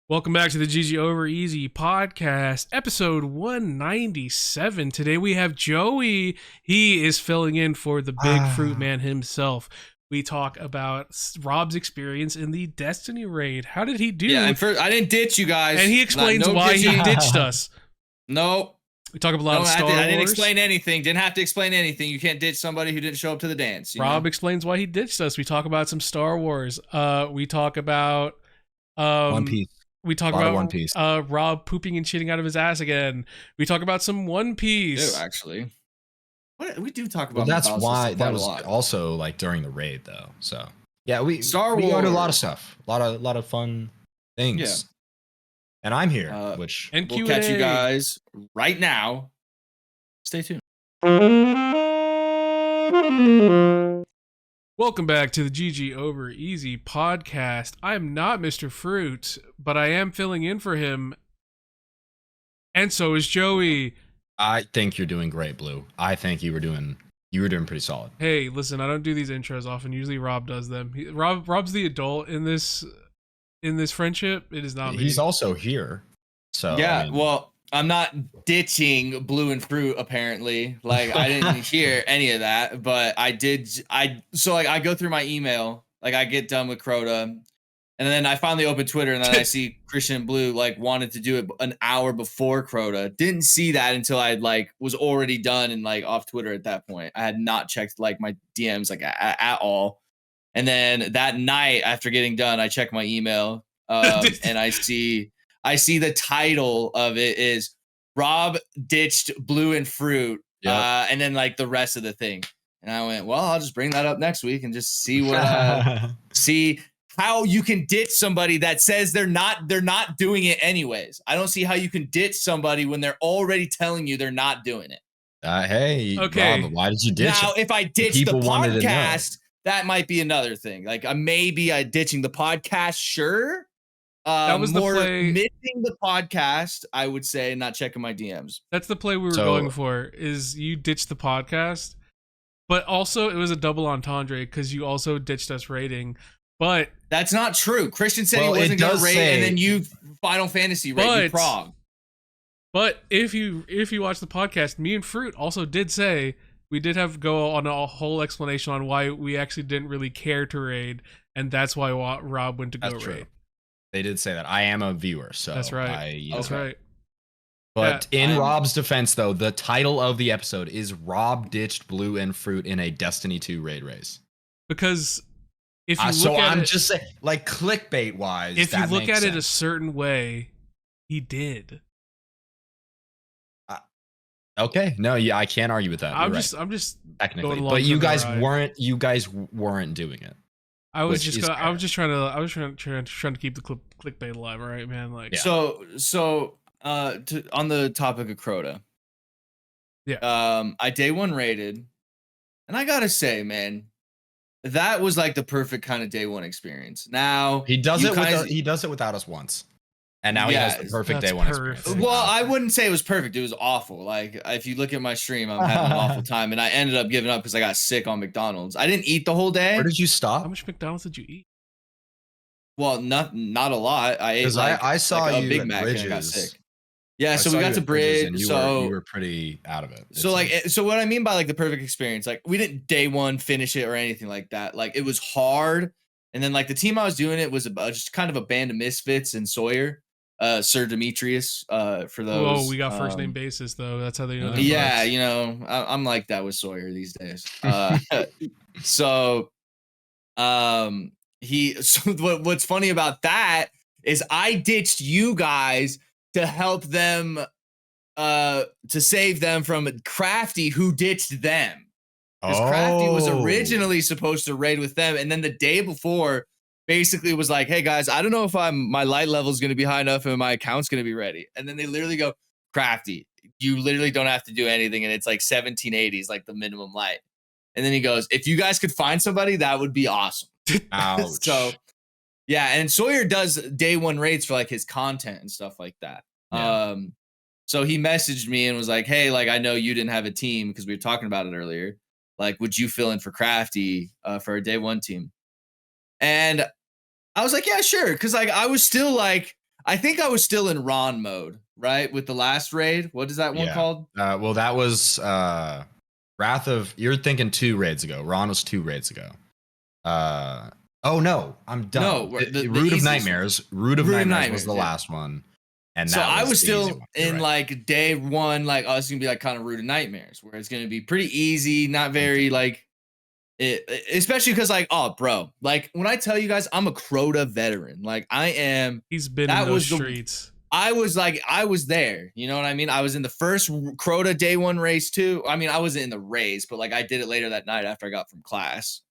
Welcome back to the GG Over Easy podcast, episode 197. Today we have Joey. He is filling in for the big fruit man himself. We talk about Rob's experience in the Destiny raid. How did he do? Yeah, and first, I didn't ditch you guys. And he explains why he ditched us. No. We talk about a lot of Star Wars. I didn't explain anything. Didn't have to explain anything. You can't ditch somebody who didn't show up to the dance. Rob explains why he ditched us. We talk about some Star Wars. We talk about One Piece. We talk about One Piece. Rob pooping and shitting out of his ass again. We talk about some One Piece. Ew, actually. We do talk about. Well, that's why that was also like during the raid, though. So yeah, we go to a lot of stuff, a lot of fun things. Yeah. And I'm here, which and we'll catch you guys right now. Stay tuned. Welcome back to the GG Over Easy podcast. I am not Mr. Fruit, but I am filling in for him. And so is Joey. I think you're doing great, Blue. I think you were doing pretty solid. Hey, listen, I don't do these intros often. Usually Rob does them. Rob's the adult in this friendship. It is not me. He's also here. So yeah, I mean, well, I'm not ditching Blue and Fruit apparently. Like I didn't hear any of that, but I did. So I go through my email, like I get done with Crota, and then I finally open Twitter, and then I see Christian and Blue like wanted to do it an hour before Crota. Didn't see that until I like was already done and like off Twitter at that point. I had not checked like my DMs like at all. And then that night after getting done, I check my email and I see the title of it is Rob ditched Blue and Fruit. Yep. And then like the rest of the thing. And I went, well, I'll just bring that up next week and just see what see how you can ditch somebody that says they're not doing it anyways. I don't see how you can ditch somebody when they're already telling you they're not doing it. Hey, okay. Rob, why did you ditch now? it? If I ditch the podcast, that might be another thing. Like maybe I ditching the podcast, sure. That was more the play. Missing the podcast, I would say, not checking my DMs. That's the play we were going for. Is you ditched the podcast, but also it was a double entendre because you also ditched us rating. But that's not true. Christian said he wasn't going to rate, and then you Final Fantasy rate you Prague. But if you watch the podcast, me and Fruit also did say we did have go on a whole explanation on why we actually didn't really care to raid, and that's why Rob went to go raid. They did say that. I am a viewer, so that's right. That's right. But in Rob's defense, though, the title of the episode is Rob ditched Blue and Fruit in a Destiny 2 raid race. Because if you look at it, just saying, like clickbait wise, if you look at it a certain way, he did. Okay, no, yeah, I can't argue with that. I'm just technically, but you guys weren't doing it. I was just trying to keep the clickbait alive, all right, man. Like so on the topic of Crota, I day one rated, and I gotta say, man, that was like the perfect kind of day one experience. Now he does it without us once. And now he has the perfect day one experience. Well, I wouldn't say it was perfect. It was awful. Like, if you look at my stream, I'm having an awful time. And I ended up giving up because I got sick on McDonald's. I didn't eat the whole day. Where did you stop? How much McDonald's did you eat? Well, not a lot. I ate I saw you a Big at Mac Bridges. and I got sick. Yeah, so we got to Bridge. So you were pretty out of it. So what I mean by like the perfect experience, like we didn't day one finish it or anything like that. Like it was hard. And then like the team I was doing it was just kind of a band of misfits and Sawyer. Sir Demetrius, for those. Oh, we got first name basis though. That's how they know. Yeah, you know, I'm like that with Sawyer these days. So what's funny about that is I ditched you guys to help them, to save them from Crafty, who ditched them. Because Crafty was originally supposed to raid with them, and then the day before. Basically was like, hey guys, I don't know if my light level is going to be high enough and my account's going to be ready. And then they literally go, Crafty, you literally don't have to do anything. And it's like 1780s, like the minimum light. And then he goes, if you guys could find somebody, that would be awesome. Ouch. So yeah. And Sawyer does day one raids for like his content and stuff like that. Yeah. So he messaged me and was like, hey, like, I know you didn't have a team because we were talking about it earlier. Like, would you fill in for Crafty for a day one team? And I was like, yeah, sure. Cause like, I was still like, I think I was still in Ron mode, right? With the last raid. What is that one called? Well, that was Wrath of. You're thinking 2 raids ago. Ron was 2 raids ago. Oh no, I'm done. No, Root of Nightmares. Root of Nightmares was the last one. And so I was still in right. like day 1, like, oh, it's gonna be like kind of Root of Nightmares, where it's gonna be pretty easy, not very like it, especially because like, oh, bro, like when I tell you guys, I'm a Crota veteran. Like I am. He's been in those streets. I was there. You know what I mean? I was in the first Crota day 1 race too. I mean, I wasn't in the race, but like I did it later that night after I got from class.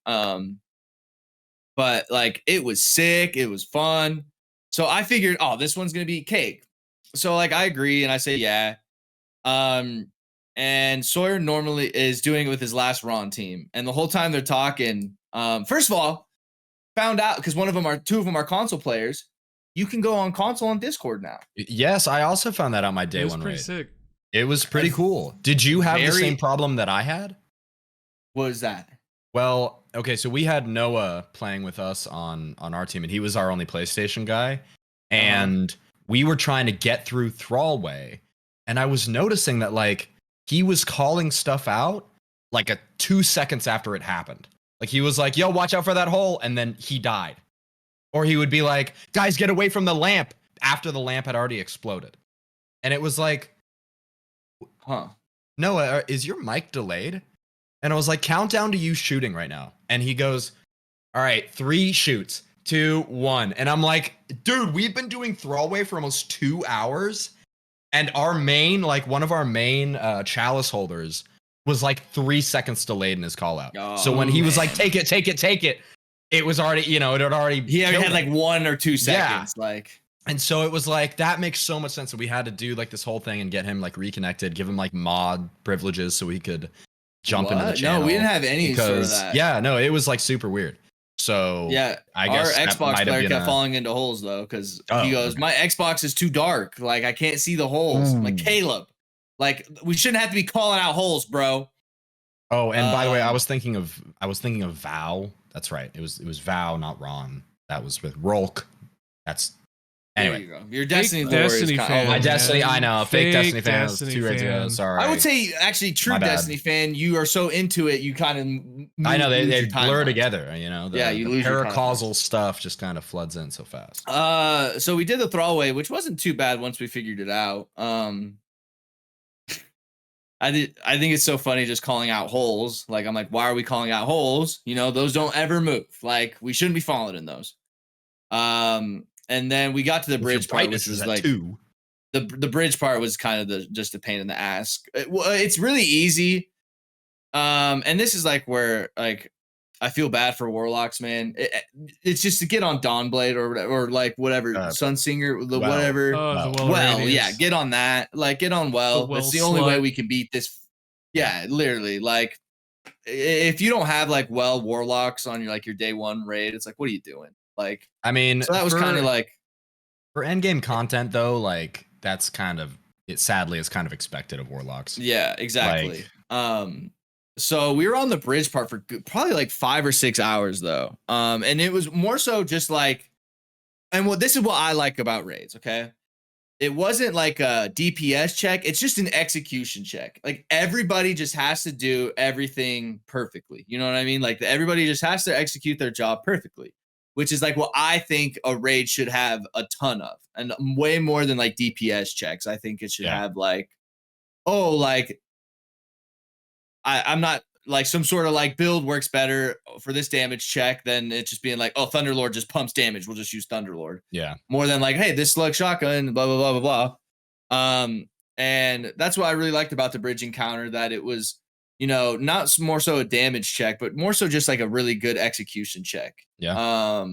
But like it was sick. It was fun. So I figured, oh, this one's gonna be cake. So like I agree and I say yeah. And Sawyer normally is doing it with his last Ron team, and the whole time they're talking. First of all, found out because 2 of them are console players. You can go on console on Discord now. Yes, I also found that on my day 1 raid. Sick. It was pretty cool. Did you have the same problem that I had? What is that? Well, okay, so we had Noah playing with us on our team, and he was our only PlayStation guy. And we were trying to get through Thrallway, and I was noticing that like he was calling stuff out like 2 seconds after it happened. Like he was like, "Yo, watch out for that hole," and then he died. Or he would be like, "Guys, get away from the lamp," after the lamp had already exploded. And it was like, Noah, is your mic delayed? And I was like, countdown to you shooting right now. And he goes, all right, 3 shoots, 2, 1. And I'm like, dude, we've been doing Thrallway for almost 2 hours. And our main, like one of our main chalice holders was like 3 seconds delayed in his call out. Oh, so when he was like, take it, it was already, it had already. He had like 1 or 2 seconds. Yeah. Like. And so it was like, that makes so much sense. So we had to do like this whole thing and get him like reconnected, give him like mod privileges so he could jump into the channel. No, we didn't have any sort of that. Yeah, no, it was like super weird. So yeah, I guess our Xbox player kept falling into holes though, because he goes, my Xbox is too dark. Like I can't see the holes. I'm like, Caleb, like we shouldn't have to be calling out holes, bro. Oh, and by the way, I was thinking of Vow. That's right. It was Vow, not Ron. That was with Rolk. That's anyway. There you go. Your Destiny fan. My Destiny, I know. Fake Destiny fan. 2 raids ago. Sorry. I would say actually true Destiny fan. You are so into it, you kind of. I know they blur together. You lose paracausal stuff just kind of floods in so fast. So we did the Thrallway, which wasn't too bad once we figured it out. I think it's so funny just calling out holes. Like I'm like, why are we calling out holes? Those don't ever move. Like we shouldn't be falling in those. And then we got to the bridge part, which was like 2. The bridge part was kind of just a pain in the ass. It's really easy. And this is like where like I feel bad for warlocks, man. It's just to get on Dawnblade or like whatever Sunsinger, whatever. Yeah, get on that. Like get on Well. That's the only way we can beat this. Yeah, literally. Like if you don't have like warlocks on your day 1 raid, it's like, what are you doing? Like, I mean, so that was kind of like for endgame content though. Like that's kind of it. Sadly, is kind of expected of warlocks. Yeah, exactly. So we were on the bridge part for probably like 5 or 6 hours though. And it was more so just like, and this is what I like about raids. Okay, it wasn't like a DPS check. It's just an execution check. Like everybody just has to do everything perfectly. You know what I mean? Like everybody just has to execute their job perfectly, which is like what I think a raid should have a ton of, and way more than like DPS checks. I think it should have like, I'm not like some sort of like build works better for this damage check than it just being like, oh, Thunderlord just pumps damage. We'll just use Thunderlord. Yeah. More than like, hey, this slug shotgun, blah, blah, blah, blah, blah. And that's what I really liked about the bridge encounter, that it was, not more so a damage check, but more so just like a really good execution check. Yeah.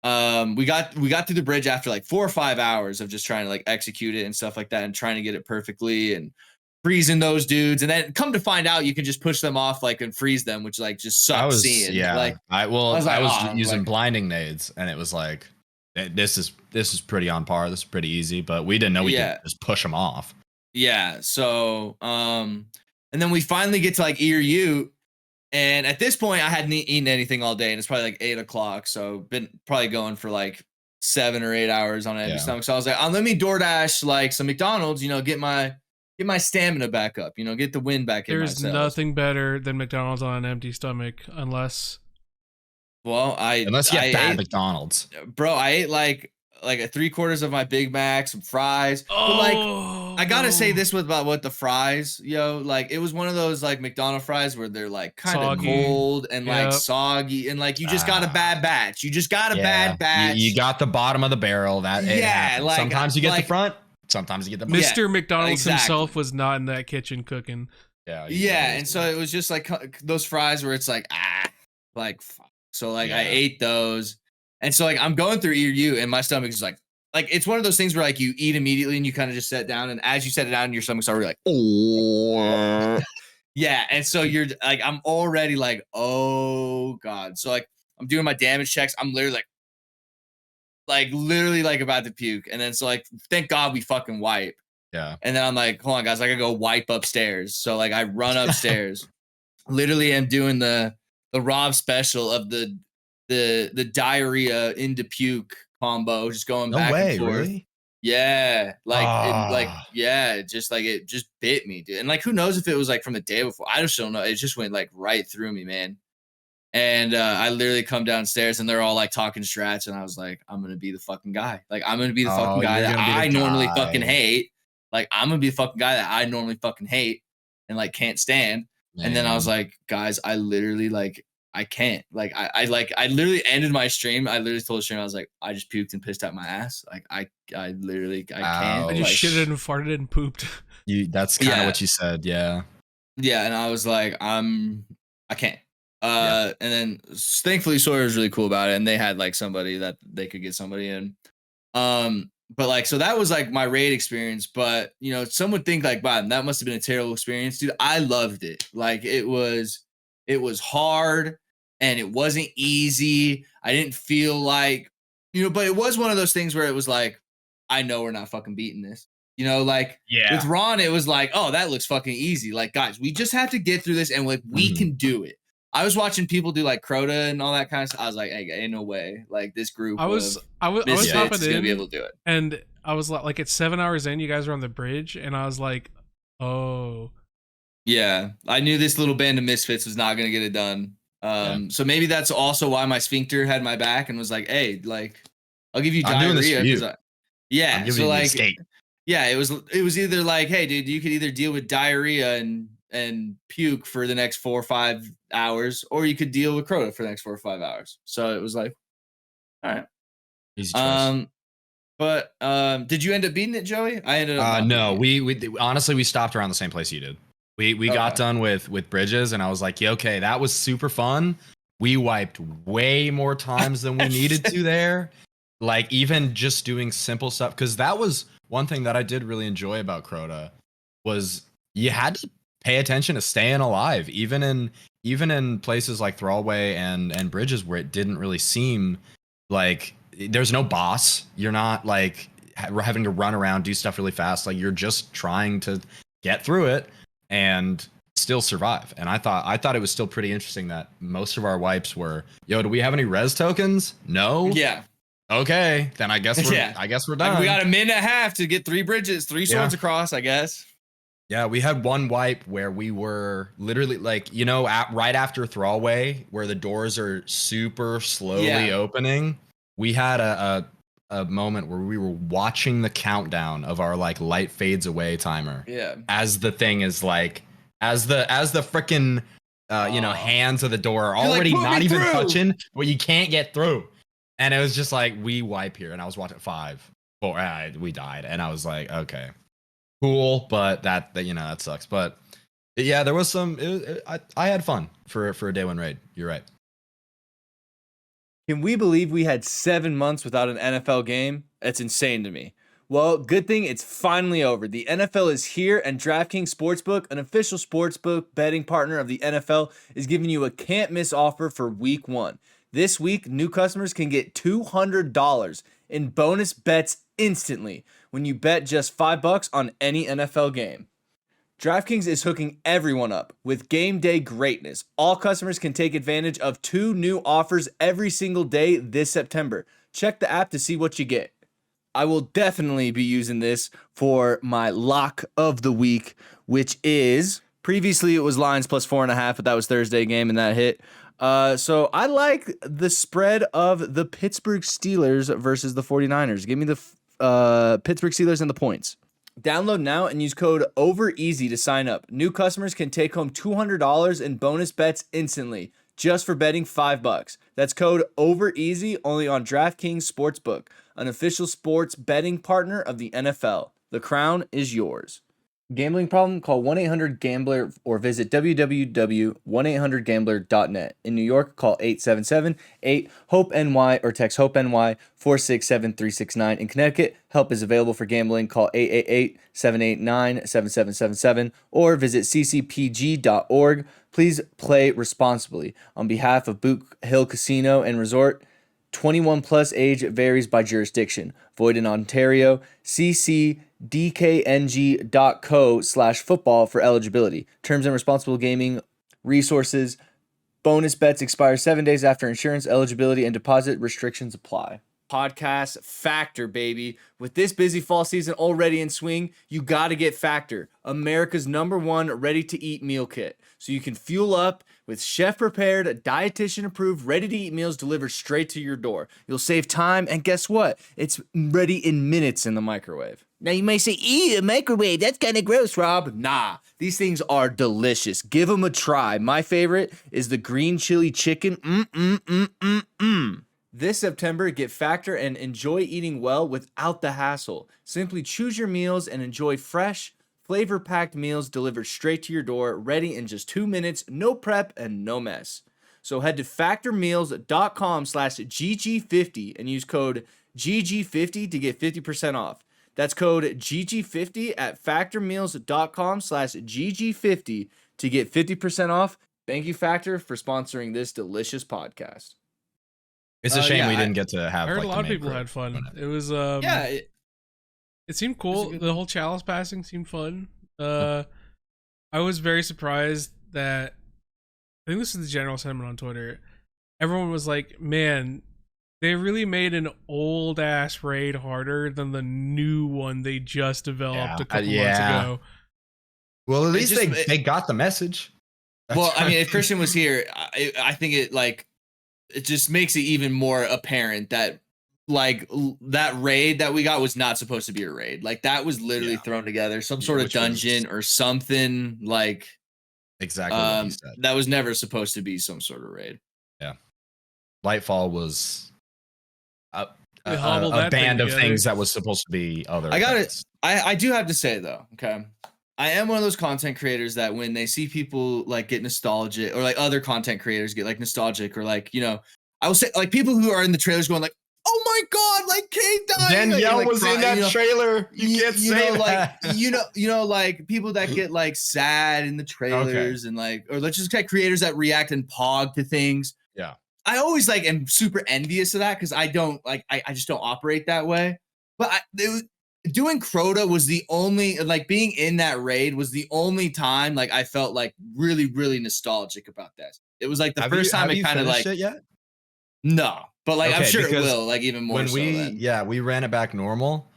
We got through the bridge after like 4 or 5 hours of just trying to like execute it and stuff like that and trying to get it perfectly and freezing those dudes. And then come to find out you can just push them off like and freeze them, which like just sucks seeing. Yeah. Like I was using blinding nades and it was like, this is pretty on par. This is pretty easy, but we didn't know we could just push them off. Yeah. So, and then we finally get to like Ute. And at this point I hadn't eaten anything all day and it's probably like 8 o'clock. So been probably going for like 7 or 8 hours on an empty Yeah. stomach. So I was like, let me DoorDash like some McDonald's, get my stamina back up, get the wind back in my There's cells. nothing better than McDonald's on an empty stomach, unless Well, unless you I have bad ate, McDonald's. bro, I ate like a 3/4 of my Big Mac, some fries. But like, I gotta say this about what the fries, like it was one of those like McDonald's fries where they're like kind of cold and like soggy, and like you just got a bad batch. You just got a bad batch. You got the bottom of the barrel. That it happens. Like sometimes you get the front, sometimes you get the back. Mr. McDonald's himself was not in that kitchen cooking. Yeah, and so it was just like those fries where it's like like fuck. So like I ate those, and so like I'm going through you, and my stomach is like it's one of those things where like you eat immediately and you kind of just sit down, and as you set it down, your stomach's already like yeah, and so you're like I'm already like oh god, so like I'm doing my damage checks, I'm literally like about to puke, and then so like thank God we fucking wipe. Yeah. And then I'm like, hold on, guys, I gotta go wipe upstairs. So like I run upstairs. Literally am doing the Rob special of the diarrhea into puke combo, just going back and forth. Really? Yeah. It just bit me, dude. And like who knows if it was like from the day before. I just don't know. It just went like right through me, man. And I literally come downstairs and they're all like talking strats, and I was like, I'm gonna be the fucking guy. Like I'm gonna be the fucking guy that I normally fucking hate. Like, I'm gonna be the fucking guy that I normally fucking hate and like can't stand. Man. And then I was like, guys, I literally like I can't. Like I literally ended my stream. I literally told the stream, I was like, I just puked and pissed out my ass. Like I literally can't. I just shitted and farted and pooped. That's kind of what you said, yeah. Yeah, and I was like, I can't. And then thankfully Sawyer was really cool about it, and they had like somebody that they could get somebody in. But like, so that was like my raid experience, but some would think like, wow, that must've been a terrible experience, dude. I loved it. Like it was hard and it wasn't easy. I didn't feel like, but it was one of those things where it was like, I know we're not fucking beating this, with Ron, it was like, oh, that looks fucking easy. Like guys, we just have to get through this and like, we can do it. I was watching people do like Crota and all that kind of stuff. I was like, hey, ain't no way. Like this group, I was hopping gonna be able to do it. And I was like, it's 7 hours in, you guys are on the bridge, and I was like, oh, yeah. I knew this little band of misfits was not gonna get it done. So maybe that's also why my sphincter had my back and was like, hey, like, I'll give you diarrhea. So like, yeah, it was either like, hey, dude, you could either deal with diarrhea and puke for the next 4 or 5 hours, or you could deal with Crota for the next 4 or 5 hours. So it was like, all right. Easy choice. But did you end up beating it, Joey? I ended up no, we honestly we stopped around the same place you did. We got done with Bridges, and I was like, yeah, okay, that was super fun. We wiped way more times than we needed to there. Like even just doing simple stuff, because that was one thing that I did really enjoy about Crota was you had to pay attention to staying alive, even in places like Thrallway and Bridges, where it didn't really seem like there's no boss. You're not like having to run around, do stuff really fast. Like you're just trying to get through it and still survive. And I thought it was still pretty interesting that most of our wipes were, yo, do we have any res tokens? No. Yeah. Okay, then I guess we're done. Like we got a minute and a half to get 3 bridges, 3 swords across, I guess. Yeah, we had one wipe where we were literally like, right after Thrallway, where the doors are super slowly opening. We had a moment where we were watching the countdown of our like light fades away timer. Yeah. As the thing is like, as the freaking hands of the door are already like, not even touching, but you can't get through. And it was just like, we wipe here, and I was watching 5, 4, we died, and I was like, okay. Cool, but that sucks. But yeah, there was some. I had fun for a day 1 raid. You're right. Can we believe we had 7 months without an NFL game? That's insane to me. Well, good thing it's finally over. The NFL is here, and DraftKings Sportsbook, an official sportsbook betting partner of the NFL, is giving you a can't miss offer for Week 1. This week, new customers can get $200 in bonus bets instantly when you bet just $5 on any NFL game. DraftKings is hooking everyone up with game day greatness. All customers can take advantage of 2 new offers every single day this September. check the app to see what you get. I will definitely be using this for my lock of the week, which is, previously it was Lions plus 4.5, but that was Thursday game and that hit. So I like the spread of the Pittsburgh Steelers versus the 49ers. Give me the Pittsburgh Steelers and the points. Download now and use code OVEREASY to sign up. New customers can take home $200 in bonus bets instantly, just for betting $5. That's code OVEREASY only on DraftKings Sportsbook, an official sports betting partner of the NFL. The crown is yours. Gambling problem? Call 1-800-GAMBLER or visit www.1800gambler.net. In New York, call 877-8-HOPE-NY or text HOPE-NY 467-369. In Connecticut, help is available for gambling. Call 888-789-7777 or visit ccpg.org. Please play responsibly. On behalf of Boot Hill Casino and Resort, 21 plus age varies by jurisdiction. Void in Ontario. ccdkng.co/football for eligibility. Terms and responsible gaming resources. Bonus bets expire 7 days after insurance eligibility and deposit restrictions apply. Podcast Factor, baby. With this busy fall season already in swing, you got to get Factor, America's #1 ready-to-eat meal kit. So you can fuel up with chef-prepared, dietitian-approved, ready-to-eat meals delivered straight to your door. You'll save time, and guess what? It's ready in minutes in the microwave. Now you may say, ew, a microwave, that's kind of gross, Rob. Nah, these things are delicious. Give them a try. My favorite is the green chili chicken. This September, get Factor and enjoy eating well without the hassle. Simply choose your meals and enjoy fresh, flavor-packed meals delivered straight to your door, ready in just 2 minutes, no prep and no mess. So head to factormeals.com/GG50 and use code GG50 to get 50% off. That's code GG50 at factormeals.com/GG50 to get 50% off. Thank you, Factor, for sponsoring this delicious podcast. It's a shame we didn't get to have. I heard like, a lot of people had fun. It was it seemed cool. The whole chalice passing seemed fun. I was very surprised that, I think this is the general sentiment on Twitter. Everyone was like, "Man, they really made an old ass raid harder than the new one they just developed a couple months ago." Well, at least they got the message. Well, I mean, if Christian was here, I think it just makes it even more apparent that that raid that we got was not supposed to be a raid. Like, that was literally thrown together, some sort of dungeon or something, like exactly what he said. That was never supposed to be some sort of raid. Yeah, Lightfall was a that band of things that was supposed to be other. I do have to say though, okay, I am one of those content creators that when they see people like get nostalgic, or like other content creators get like nostalgic, or like, you know, I will say like people who are in the trailers going like, "Oh my god, like Kate died." Danielle like, was in that trailer. You can't say that. Like, you know, like people that get like sad in the trailers, and like, or let's just get creators that react and pog to things. Yeah. I always like am super envious of that, because I don't like, I just don't operate that way. But doing Crota was the only, like, being in that raid was the only time like I felt like really, really nostalgic about this. It was like the first time it kind of like it yet? No, but like I'm sure it because will, like even more when so we ran it back normal,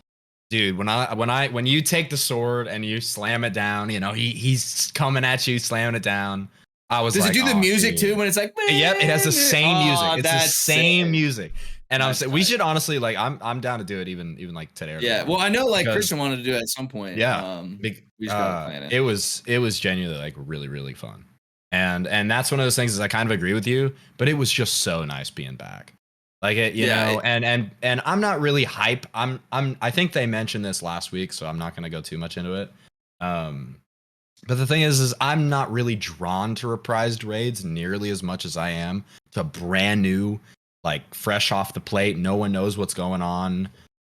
dude. When you take the sword and you slam it down, you know, he's coming at you, slamming it down. I was Does like, it do the music too when it's like, yep, it has the same music. It's the same sick. Music. And I'm saying we should honestly, like, I'm down to do it even like today. Yeah, well, I know like Christian wanted to do it at some point. Yeah, we just gotta plan it. It was genuinely like really, really fun. And that's one of those things is I kind of agree with you, but it was just so nice being back. Like it, you know, and I'm not really hype. I think they mentioned this last week, so I'm not gonna go too much into it. But the thing is I'm not really drawn to reprised raids nearly as much as I am to brand new, like fresh off the plate, no one knows what's going on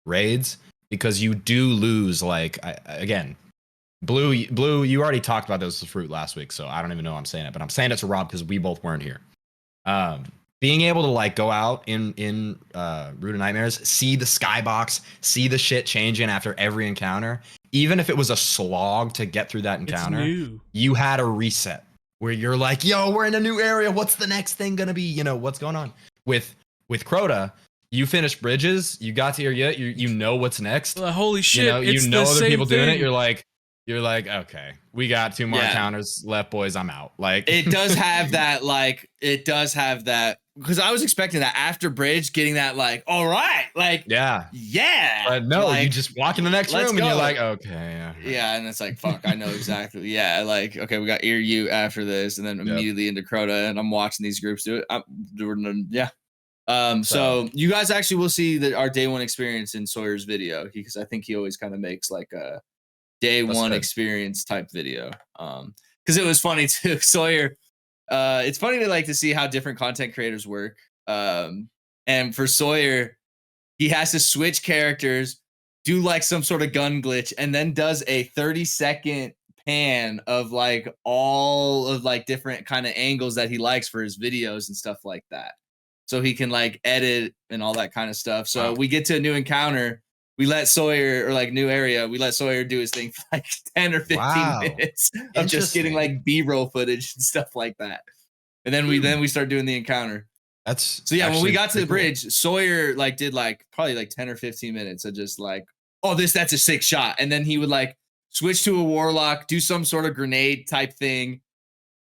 raids, because you do lose, like, again, Blue, you already talked about this with Fruit last week, so I don't even know I'm saying it, but I'm saying it to Rob because we both weren't here. Being able to like go out in Root of Nightmares, see the skybox, see the shit changing after every encounter, even if it was a slog to get through that encounter, you had a reset where you're like, yo, we're in a new area. What's the next thing gonna be? You know, what's going on? With Crota, you finish bridges, you got to you know what's next. Holy shit! You know other people doing it. Thing. You're like, okay, we got 2 more encounters left, boys. I'm out. Like it does have that, because I was expecting that after bridge, getting that like, all right, like yeah. But no, like, you just walk in the next room and you're like, okay, yeah, and it's like, fuck, I know exactly. Yeah, like, okay, we got you after this, and then immediately into Crota, and I'm watching these groups do it. Yeah. So you guys actually will see our day one experience in Sawyer's video, because I think he always kind of makes like a day one experience type video. Because it was funny too. Sawyer, it's funny to see how different content creators work. And for Sawyer, he has to switch characters, do like some sort of gun glitch, and then does a 30-second pan of like all of like different kind of angles that he likes for his videos and stuff like that. So he can like edit and all that kind of stuff. So we get to a new encounter. We let Sawyer, or like new area, we let Sawyer do his thing for like 10 or 15 minutes of just getting like B-roll footage and stuff like that. And then we start doing the encounter. That's so when we got to the bridge, Sawyer like did like probably like 10 or 15 minutes of just like, oh, that's a sick shot. And then he would like switch to a warlock, do some sort of grenade type thing,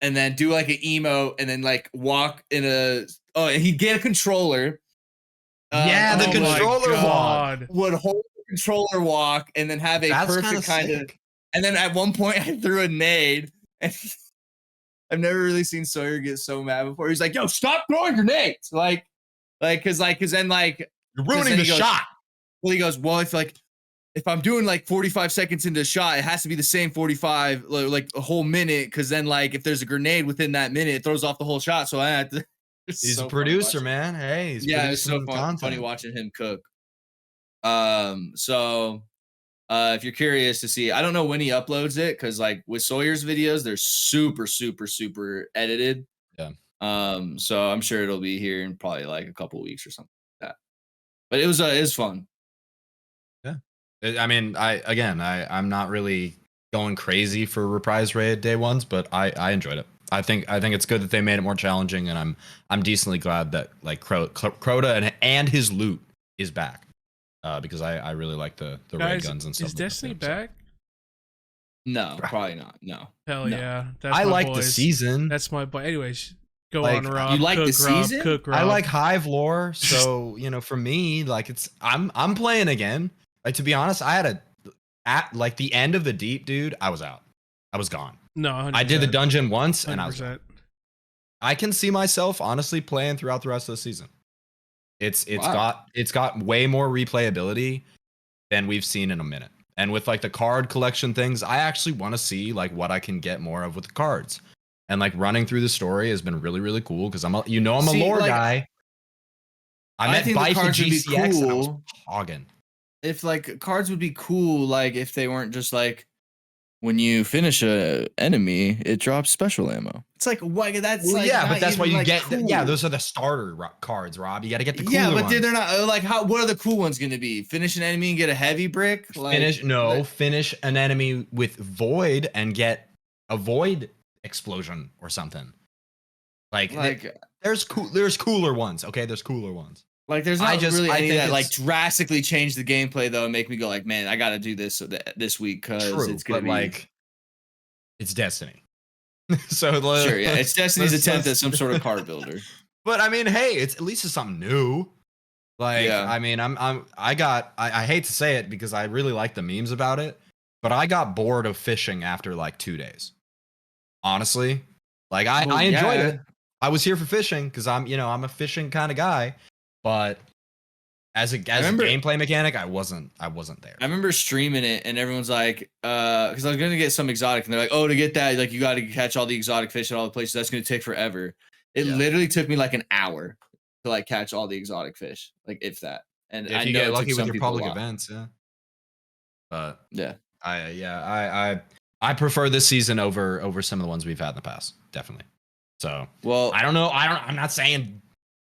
and then do like an emote, and then like walk in and he'd get a controller. The controller walk. Would hold the controller walk and then have a perfect kind of. And then at one point, I threw a nade, and I've never really seen Sawyer get so mad before. He's like, "Yo, stop throwing grenades!" Because then you're ruining the shot. Well, he goes, "Well, if I'm doing like 45 seconds into a shot, it has to be the same 45, like a whole minute. Because then, like, if there's a grenade within that minute, it throws off the whole shot. So I have to." He's a producer, man. Hey, it's so funny watching him cook. So if you're curious to see, I don't know when he uploads it, because like with Sawyer's videos, they're super, super, super edited. Yeah. So I'm sure it'll be here in probably like a couple weeks or something like that. But it was fun. Yeah. I mean, I'm not really going crazy for reprise raid day ones, but I enjoyed it. I think it's good that they made it more challenging, and I'm decently glad that like Crota and his loot is back, because I really like the ray guns and stuff. Is Destiny back? No, probably not. No. Hell no. Yeah. I like the season. That's my boy. Anyways, go on, Rob. You like the season? Cook, Rob. I like Hive lore, so for me, like I'm playing again. Like, to be honest, I had at like the end of the deep, dude. I was out. I was gone. No, 100%. I did the dungeon once, 100%. And I was. I can see myself honestly playing throughout the rest of the season. It's got way more replayability than we've seen in a minute. And with like the card collection things, I actually want to see like what I can get more of with the cards. And like running through the story has been really, really cool, because I'm a lore guy. I met Bife at GCX and I was hogging. If like cards would be cool, like if they weren't just like, when you finish a enemy, it drops special ammo. It's like, what? That's like, but that's why you get. Cool. Those are the starter cards, Rob. You got to get the cooler ones. They're not like how. What are the cool ones going to be? Finish an enemy and get a heavy brick. Finish an enemy with void and get a void explosion or something. Like there's cooler ones. Okay, there's cooler ones. Like there's not really any that like drastically change the gameplay though and make me go like, man, I got to do this this week, because it's gonna be like it's Destiny. So sure, yeah, it's Destiny's attempt at some sort of card builder. But I mean, hey, it's at least it's something new. Like, I mean, I hate to say it because I really like the memes about it, but I got bored of fishing after like 2 days. Honestly, like I enjoyed it. I was here for fishing because I'm a fishing kind of guy. But as a gameplay mechanic, I wasn't there. I remember streaming it and everyone's like, because I was gonna get some exotic, and they're like, oh, to get that, like you got to catch all the exotic fish at all the places. That's gonna take forever. It literally took me like an hour to like catch all the exotic fish, like if that. And if I you know get lucky with your public events, But yeah, I prefer this season over some of the ones we've had in the past, definitely. So well, I don't know. I'm not saying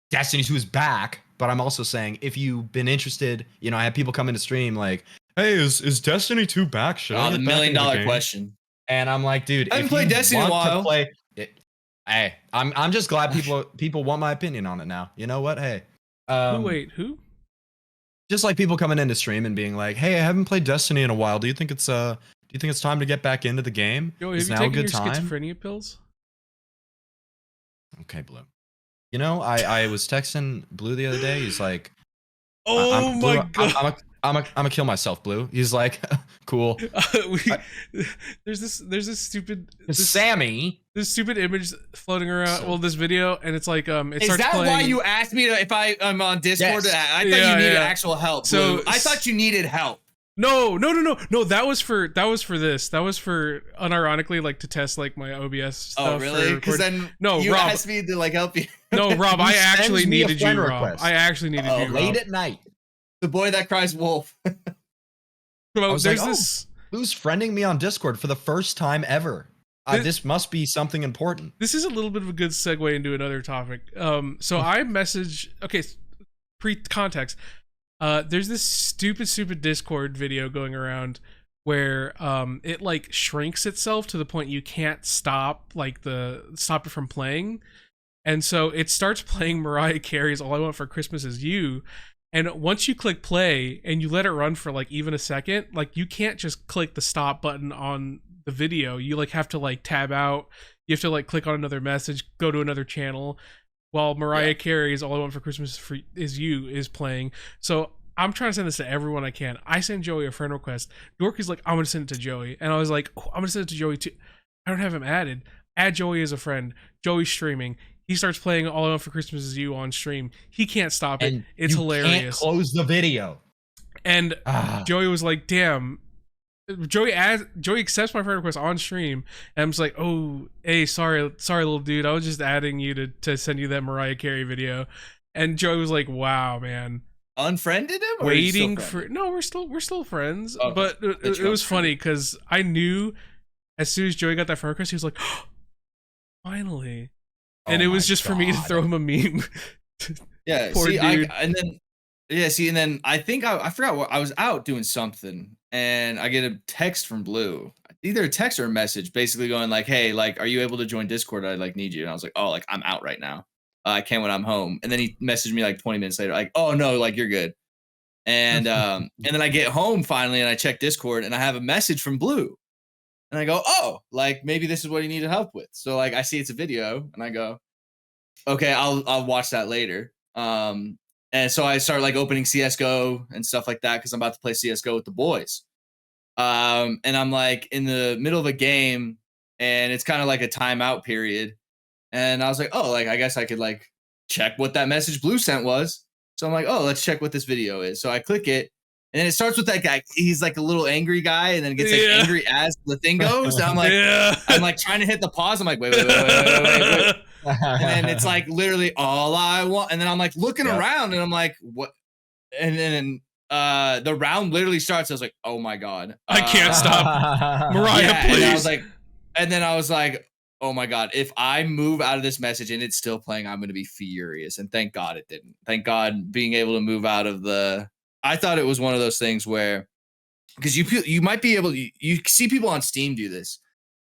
Destiny 2 is back, but I'm also saying if you've been interested, I have people come into stream like, hey, is Destiny 2 back? Should I the $1 million question. And I'm like, dude, I haven't played Destiny in a while. Hey, I'm just glad people want my opinion on it now. You know what? Hey, Wait, who? Just like people coming into stream and being like, "Hey, I haven't played Destiny in a while. Do you think it's time to get back into the game? Yo, Is have you now a taken good your time?" schizophrenia pills? Okay, Blue. You know, I was texting Blue the other day. He's like, Oh Blue, my god. I'm gonna kill myself, Blue. He's like, cool. There's this stupid Sammy. this stupid image floating around. So- well, this video, and it's like it Is starts that playing. why you asked me if I'm on Discord? Yes. I thought Yeah, you needed yeah. actual help. So- Blue. I thought you needed help. No. That was for this. That was for unironically like to test like my OBS stuff. Oh, really? Because then you Rob. asked me to like help you. No, Rob. He I sends actually me a needed you, friend Rob. request. I actually needed you, Rob. Late at night. The boy that cries wolf. So I was there's like, this. Blue's friending me on Discord for the first time ever. This must be something important. This is a little bit of a good segue into another topic. So I message. Okay, pre-context. There's this stupid Discord video going around where it like shrinks itself to the point you can't stop it from playing, and so it starts playing Mariah Carey's "All I Want for Christmas Is You." And once you click play and you let it run for like even a second, like you can't just click the stop button on the video. You like have to like tab out. You have to like click on another message, go to another channel, while Mariah Carey's "All I Want for Christmas Is You" is playing. So I'm trying to send this to everyone I can. I send Joey a friend request. Dorky's like, I'm gonna send it to Joey, and I was like, oh, I'm gonna send it to Joey too. I don't have him added. Add Joey as a friend. Joey's streaming. He starts playing "All I Want for Christmas Is You" on stream. He can't stop it. And It's you hilarious. Can't close the video. And Joey was like, "Damn." Joey accepts my friend request on stream, and I'm just like, "Oh, hey, sorry, little dude. I was just adding you to send you that Mariah Carey video." And Joey was like, "Wow, man." Unfriended him? Or Waiting for we're still friends. Okay. But it was funny because I knew as soon as Joey got that friend request, he was like, oh, "Finally." And Oh it was my just for me to God. throw him a meme. Yeah, Poor see, dude. and then I think I forgot what I was out doing something, and I get a text from Blue, either a text or a message, basically going like, "Hey, like, are you able to join Discord? I like need you." And I was like, "Oh, like I'm out right now. I can't when I'm home." And then he messaged me like 20 minutes later, like, "Oh no, like you're good." And and then I get home finally, and I check Discord, and I have a message from Blue, and I go, "Oh, like maybe this is what he needed help with." So like I see it's a video, and I go, "Okay, I'll watch that later." And so I start like opening CS:GO and stuff like that because I'm about to play CS:GO with the boys. And I'm like in the middle of a game, and it's kind of like a timeout period. And I was like, "Oh, like I guess I could like check what that message Blue sent was." So I'm like, "Oh, let's check what this video is." So I click it, and then it starts with that guy. He's like a little angry guy, and then gets like angry as the thing goes. And I'm like, I'm like trying to hit the pause. I'm like, wait. And then it's like literally all I want. And then I'm like looking around, and I'm like, what? And then the round literally starts. I was like, oh my God, I can't stop. Mariah, please. And then I was like, oh my God, if I move out of this message and it's still playing, I'm going to be furious. And thank God it didn't. Thank God being able to move out of I thought it was one of those things where, because you might be able to, you see people on Steam do this.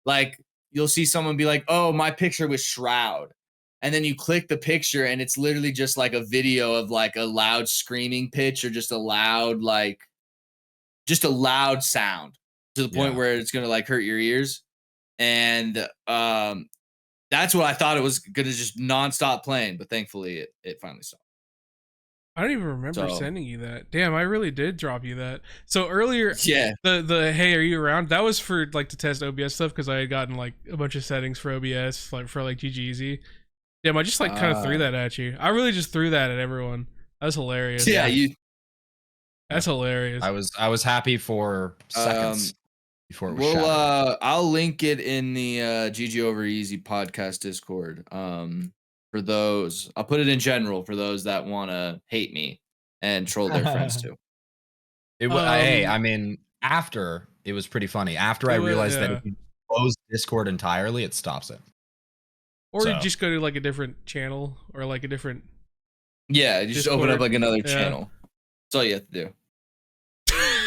Like you'll see someone be like, oh, my picture was Shroud. And then you click the picture and it's literally just like a video of like a loud screaming pitch or just a loud sound to the point where it's going to like hurt your ears. And that's what I thought it was going to just nonstop playing. But thankfully it finally stopped. I don't even remember sending you that. Damn, I really did drop you that. So earlier, the hey, are you around? That was for like to test OBS stuff because I had gotten like a bunch of settings for OBS, like for like GGeasy. Damn, I just like kind of threw that at you. I really just threw that at everyone. That was hilarious. Yeah, that's hilarious. I was happy for seconds before it was shattered. I'll link it in the GG Over Easy podcast Discord. For those, I'll put it in general for those that want to hate me and troll their friends too. Hey, I mean, after it was pretty funny. After I realized that if you close Discord entirely, it stops it. Or you just go to like a different channel or like a different. Yeah, you just open up like another channel. That's all you have to do.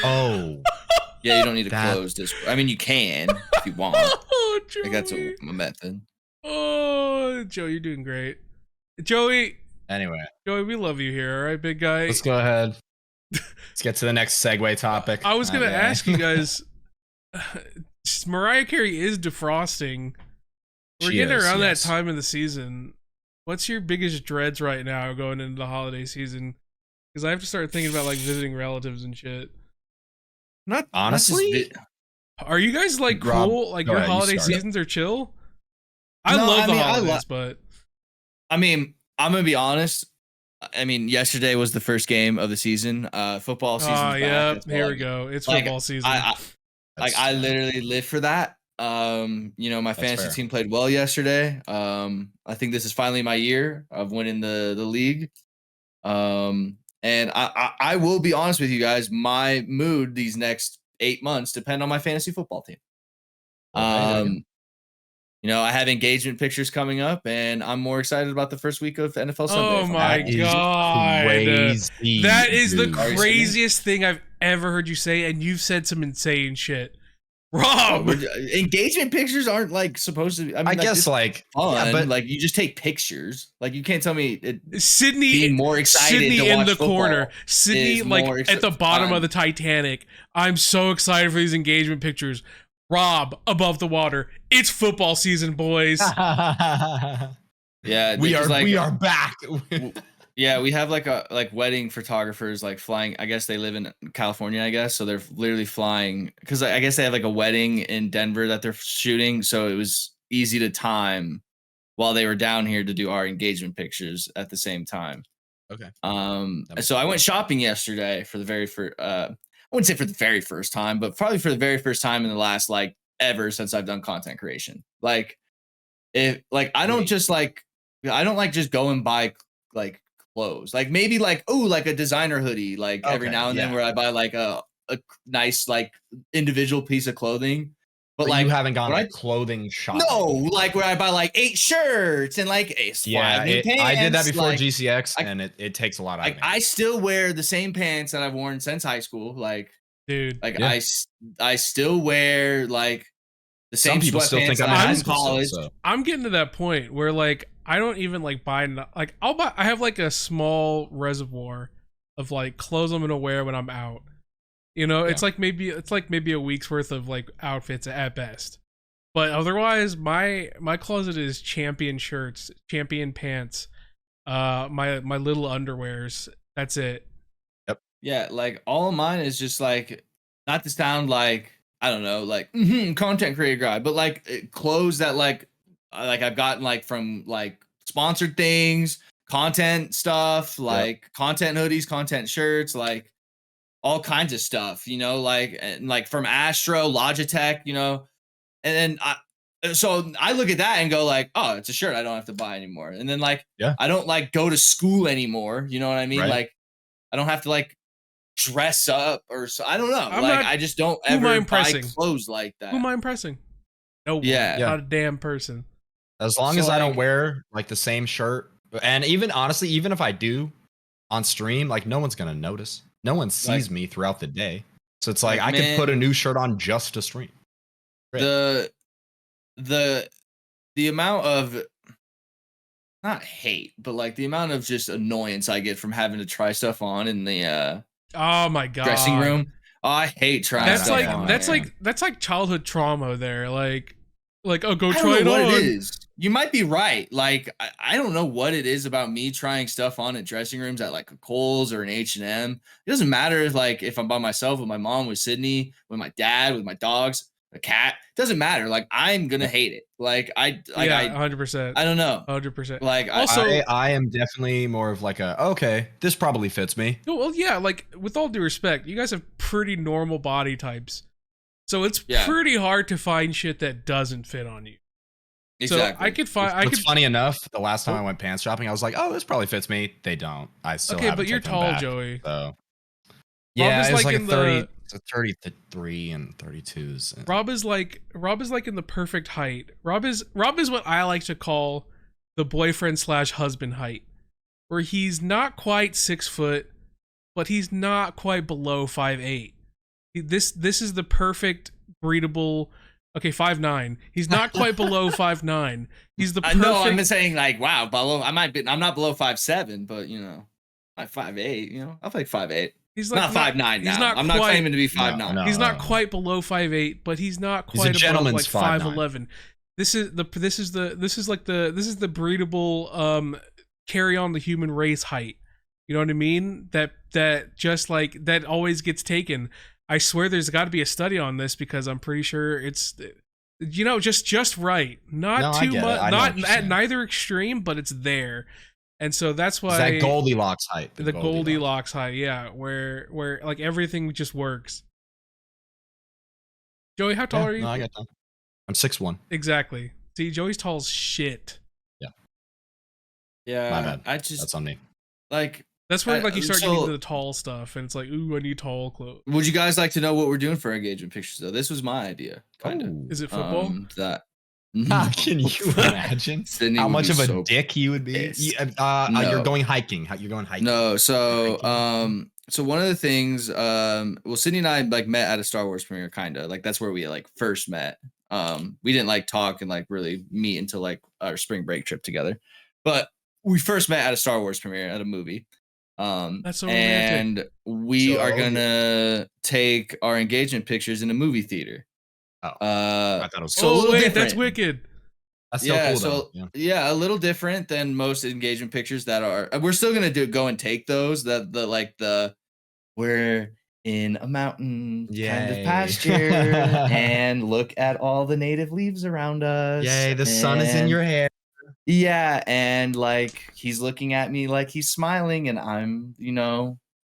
Oh. Yeah, you don't need to close Discord. I mean, you can if you want. Oh, Joey. Like that's a method. Oh, Joe, you're doing great. Joey, Anyway, Joey, we love you here, all right, big guy. let's go ahead. Let's get to the next segue topic. I was gonna Okay. ask you guys. Mariah Carey is defrosting. We're She getting is, around yes. that time of the season. What's your biggest dreads right now going into the holiday season? Because I have to start thinking about like visiting relatives and shit. Not Honestly? Are you guys like Rob, cool? Like go your ahead, you holiday start. seasons are chill? I No, love I the mean, holidays, but I mean, I'm gonna be honest. I mean, yesterday was the first game of the season. Football season's back. yeah, That's here all we go. It's like, football season. I literally live for that. You know, my That's fantasy fair. team played well yesterday. I think this is finally my year of winning the league. And I will be honest with you guys, my mood these next 8 months depend on my fantasy football team. Well, there you go. You know, I have engagement pictures coming up, and I'm more excited about the first week of NFL Sunday. Oh my That is god, crazy, that is the dude. craziest thing I've ever heard you say, and you've said some insane shit. Rob, Engagement pictures aren't like supposed to be. I mean, I guess it's like fun, yeah, but like you just take pictures. Like you can't tell me Sydney being more excited Sydney to in watch the football corner. Sydney is like more at the bottom fun. of the Titanic. I'm so excited for these engagement pictures. Rob above the water. It's football season, boys. Yeah, we because, like, are back. yeah, we have like wedding photographers like flying. I guess they live in California, I guess. So they're literally flying because I guess they have like a wedding in Denver that they're shooting. So it was easy to time while they were down here to do our engagement pictures at the same time. Okay. So I went shopping yesterday for the very first, I wouldn't say for the very first time, but probably for the very first time in the last like ever since I've done content creation. Like if like I don't just like go and buy like clothes. Like maybe like like a designer hoodie like every Okay, now and then yeah. where I buy like a nice like individual piece of clothing. But like you haven't gone when like clothing shopping. no, like where I buy like 8 shirts and like 5 new pants. I did that before like, GCX, and it takes a lot out of like me. I still wear the same pants that I've worn since high school. Like Dude. like Yeah. I still wear like the same Some people still sweatpants think that I'm I in had high in school college. still, so. I'm getting to that point where like I don't even like buy like I have like a small reservoir of like clothes I'm gonna wear when I'm out. You know, it's like maybe a week's worth of like outfits at best. But otherwise, my closet is champion shirts, champion pants, my little underwears. That's it. Yeah, like all of mine is just like not to sound like I don't know, like content creator guy, but like clothes that like I've gotten like from like sponsored things, content stuff, like content hoodies, content shirts, like all kinds of stuff, you know, like and like from Astro, Logitech, you know, and then so I look at that and go like, oh, it's a shirt I don't have to buy anymore, and then like I don't like go to school anymore, you know what I mean? Right. Like I don't have to like dress up or so I don't know. I'm like not- I just don't who am I ever buy impressing? clothes like that. Who am I impressing? No one. Yeah. Not a damn person. As long So, as I don't like- wear like the same shirt, and even honestly, even if I do on stream, like no one's gonna notice. No one sees me throughout the day, so it's like I could put a new shirt on just to stream. The amount of not hate, but like the amount of just annoyance I get from having to try stuff on in the Oh my god. dressing room. Oh, I hate trying That's stuff like on, that's man. like that's like childhood trauma there. Like oh go I try don't it know what on. it is. You might be right. Like I don't know what it is about me trying stuff on at dressing rooms at like a Kohl's or an H&M. It doesn't matter if like if I'm by myself with my mom, with Sydney, with my dad, with my dogs, a cat. It doesn't matter. Like I'm gonna hate it. Like I 100%. I don't know. 100%. Like Also- I am definitely more of like a okay, this probably fits me. No, well, yeah, like with all due respect, you guys have pretty normal body types, so it's pretty hard to find shit that doesn't fit on you. Exactly. So I could find. What's funny enough, the last time I went pants shopping, I was like, oh, this probably fits me. They don't. I still Okay, haven't but you're taken them tall, back, Joey. So yeah, is it's like like in a 30, the- it's a 33 and 32s. Rob is like in the perfect height. Rob is what I like to call the boyfriend / husband height, where he's not quite 6 foot, but he's not quite below 5'8". This is the perfect breedable Okay, 5'9". He's not quite below 5'9". He's the I perfect. know. I'm saying like, wow, below. I'm not below 5'7", but like 5'8". I'm like 5'8". He's like Not 5'9" He's now. not I'm quite, not claiming to be 5'9". No. He's not quite below 5'8", but he's not He's a quite above like gentleman's 5'9". 5'11". This is the breedable carry on the human race height. You know what I mean? That just like that always gets taken. I swear there's got to be a study on this because I'm pretty sure it's just right. Not too much, not at neither extreme, but it's there. And so that's why it's that Goldilocks height. The Goldilocks height, yeah, where like everything just works. Joey, how tall are you? No, I got that. I'm 6'1". Exactly. See, Joey's tall as shit. Yeah. My bad. That's on me. Like that's where like you start getting into the tall stuff, and it's like, ooh, I need tall clothes. Would you guys like to know what we're doing for engagement pictures though? This was my idea, kind of. Is it football? How can you imagine how much of a dick you would be? No. You're going hiking. You're going hiking. No, so so one of the things, well, Sydney and I like met at a Star Wars premiere, kind of like that's where we like first met. We didn't like talk and like really meet until like our spring break trip together, but we first met at a Star Wars premiere at a movie. That's so romantic. And we are gonna take our engagement pictures in a movie theater. I thought it was so wait, that's wicked. That's so cool. Yeah, a little different than most engagement pictures that are. We're still gonna go and take those. We're in a mountain kind of pasture and look at all the native leaves around us. Yay, the sun is in your hair. Yeah, and like he's looking at me like he's smiling, and I'm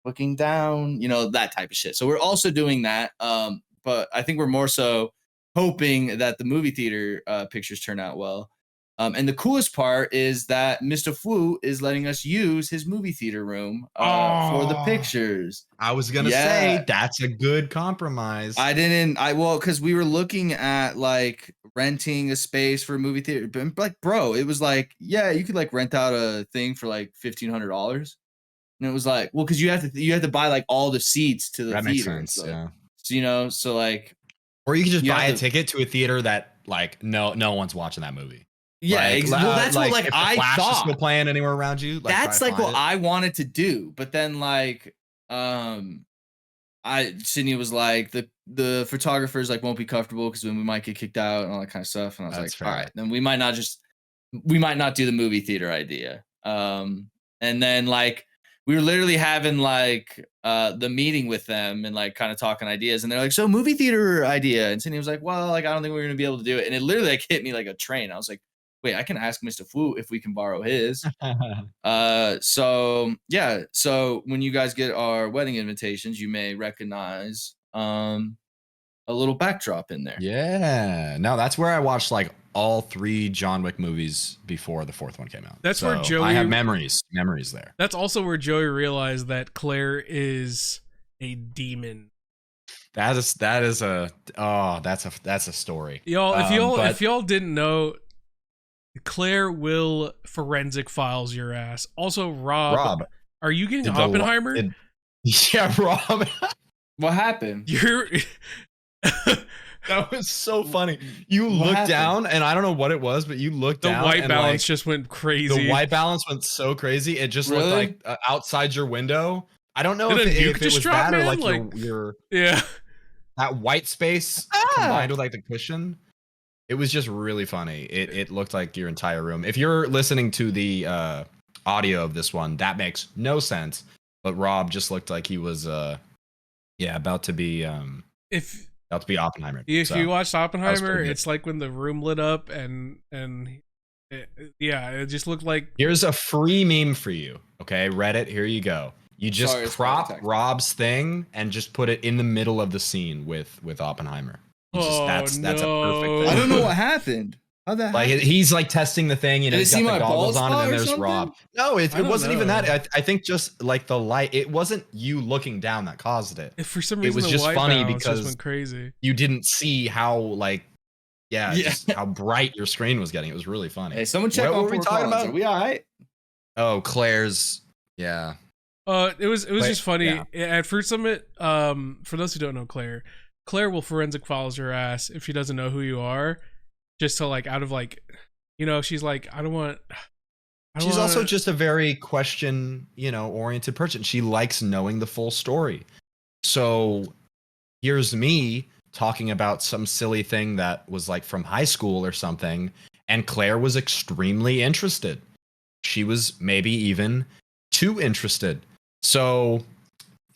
looking down, that type of shit. So we're also doing that. But I think we're more so hoping that the movie theater pictures turn out well. And the coolest part is that Mr. Fu is letting us use his movie theater room for the pictures. I was gonna say that's a good compromise. Because we were looking at like renting a space for a movie theater, but like, bro, it was like, yeah, you could like rent out a thing for like $1,500, and it was like, well, because you have to buy like all the seats to the theater. That makes sense, yeah. So so like, or you could just buy a ticket to a theater that like no one's watching that movie. Yeah, well, that's what like I thought. Is still playing anywhere around you. Like, that's like what I wanted to do, but then like, Sydney was like the photographers like won't be comfortable because then we might get kicked out and all that kind of stuff, and I was like, all right, then we might not do the movie theater idea. And then like we were literally having like the meeting with them and like kind of talking ideas, and they're like, so movie theater idea, and Sydney was like, well, like I don't think we're gonna be able to do it, and it literally like hit me like a train. I was like, wait, I can ask Mr. Fu if we can borrow his. So yeah, so when you guys get our wedding invitations, you may recognize a little backdrop in there. Yeah, no, that's where I watched like all 3 John Wick movies before the 4th one came out. That's where Joey. I have memories there. That's also where Joey realized that Claire is a demon. That's a story. Y'all, if y'all didn't know, Claire will forensic files your ass. Also, Rob, are you getting Oppenheimer? Yeah, Rob. What happened? That was so funny. You looked down, and I don't know what it was, but you looked down. The white balance just went crazy. The white balance went so crazy. It just looked like outside your window. I don't know if it was that or like your that white space combined with like the cushion. It was just really funny. It looked like your entire room. If you're listening to the audio of this one, that makes no sense. But Rob just looked like he was about to be Oppenheimer. If you watched Oppenheimer, it's like when the room lit up and it just looked like. Here's a free meme for you. Okay, Reddit, here you go. You just crop Rob's thing and just put it in the middle of the scene with Oppenheimer. That's a perfect thing. I don't know what happened. How'd that happen? Like he's like testing the thing, he's got the goggles on, and then there's Rob. No, it wasn't even that. I think just like the light. It wasn't you looking down that caused it. For some reason, it was just funny because went crazy. You didn't see how just how bright your screen was getting. It was really funny. Hey, someone check. What were we talking about? Are we all right? Oh, Claire's. Yeah. It was just funny at Fruit Summit. For those who don't know, Claire will forensic files your ass if she doesn't know who you are, just to like out of like, she's like, I don't want. She's also just a very oriented person. She likes knowing the full story. So here's me talking about some silly thing that was like from high school or something, and Claire was extremely interested. She was maybe even too interested. So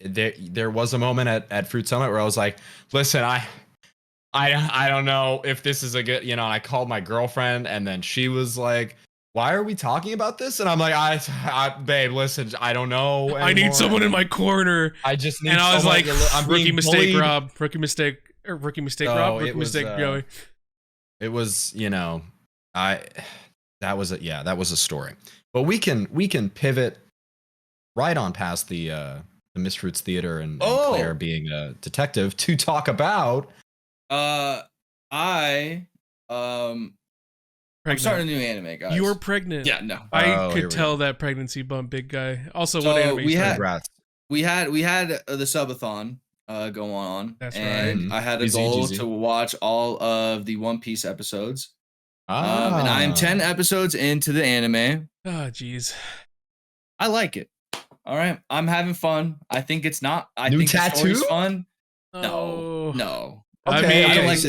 there was a moment at Fruit Summit where I was like, listen, I don't know if this is a good, I called my girlfriend, and then she was like, why are we talking about this? And I'm like, babe, listen, I don't know anymore. I need someone in my corner. I just need and I was like, I'm rookie mistake, bullied. Rob. Rookie mistake, Rob. Rookie mistake, Joey. It was, that was a story. But we can pivot right on past the Miss Fruits Theater and Claire being a detective to talk about. I'm starting a new anime, guys. You were pregnant. Yeah, no. I could tell that pregnancy bump, big guy. Also, so what anime? we had the subathon go on. That's and right. I had a goal to watch all of the One Piece episodes. And I am 10 episodes into the anime. Oh, jeez. I like it. All right, I'm having fun. I think it's not. I New think tattoo? the story's fun. Oh. No. Okay, I mean, like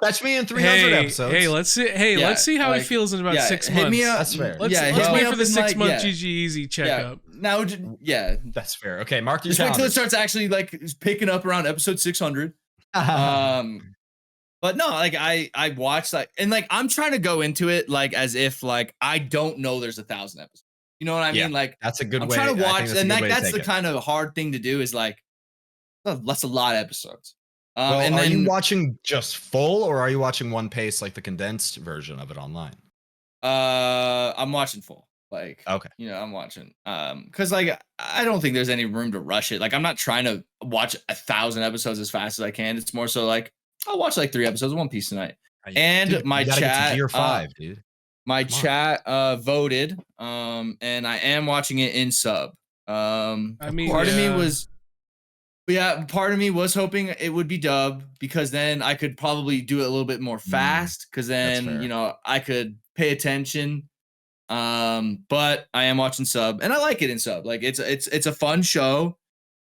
catch me in 300 episodes. Hey, let's see how he feels in about 6 months. Hit me up. That's fair. Let's wait for the 6 month GG Easy checkup. Now, that's fair. Okay, mark your just wait till it starts actually like picking up around episode 600. But no, like I watched like, and like I'm trying to go into it like as if like I don't know there's 1,000 episodes. You know what I mean? Like that's a good I'm way. trying to watch, and like that's the it. kind of hard thing to do is like that's a lot of episodes. Well, and are then, you watching just full, or are you watching One Piece like the condensed version of it online? I'm watching full. Like, okay, I'm watching. Because like I don't think there's any room to rush it. Like I'm not trying to watch 1,000 episodes as fast as I can. It's more so like I'll watch like 3 episodes of One Piece tonight. And dude, my chat, Gear 5, dude. My chat voted. And I am watching it in sub. I mean, part of me was hoping it would be dub, because then I could probably do it a little bit more fast, because then I could pay attention. But I am watching sub, and I like it in sub. Like it's a fun show.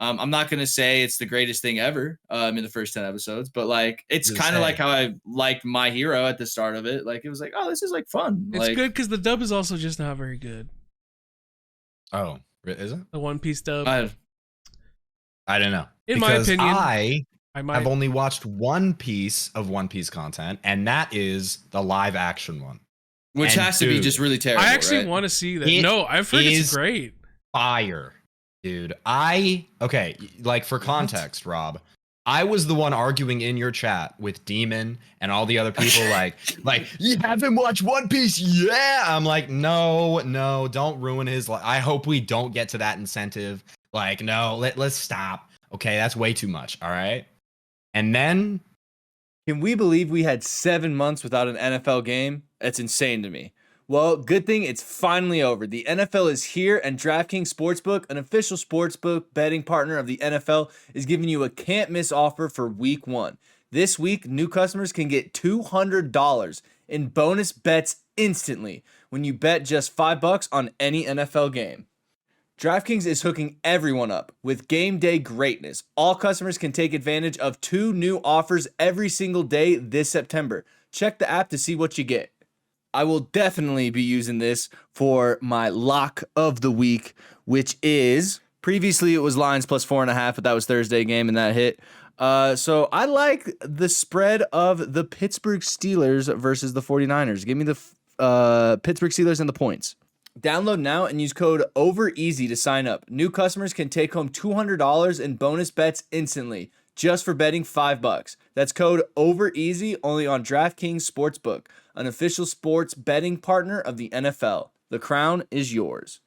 I'm not gonna say it's the greatest thing ever in the first 10 episodes, but like it's kind of like how I liked My Hero at the start of it. Like it was like, oh, this is like fun. It's good because the dub is also just not very good. Oh, is it? The One Piece dub. I don't know. In my opinion, I have only watched one piece of One Piece content, and that is the live action one. Which has to be just really terrible. I actually want to see that. No, I've heard it's great. Fire, dude. Like for context, Rob, I was the one arguing in your chat with Demon and all the other people like you haven't watched One Piece. Yeah. I'm like, no, don't ruin his life. I hope we don't get to that incentive. Like, no, let's stop. Okay, that's way too much. All right. And then, can we believe we had 7 months without an NFL game? That's insane to me. Well, good thing it's finally over. The NFL is here, and DraftKings Sportsbook, an official sportsbook betting partner of the NFL, is giving you a can't-miss offer for Week 1. This week, new customers can get $200 in bonus bets instantly when you bet just $5 on any NFL game. DraftKings is hooking everyone up with game day greatness. All customers can take advantage of 2 new offers every single day this September. Check the app to see what you get. I will definitely be using this for my lock of the week, which is, previously it was Lions plus 4.5, but that was Thursday game and that hit. So I like the spread of the Pittsburgh Steelers versus the 49ers. Give me the Pittsburgh Steelers and the points. Download now and use code OVEREASY to sign up. New customers can take home $200 in bonus bets instantly, just for betting $5. That's code OVEREASY only on DraftKings Sportsbook, an official sports betting partner of the NFL. The crown is yours.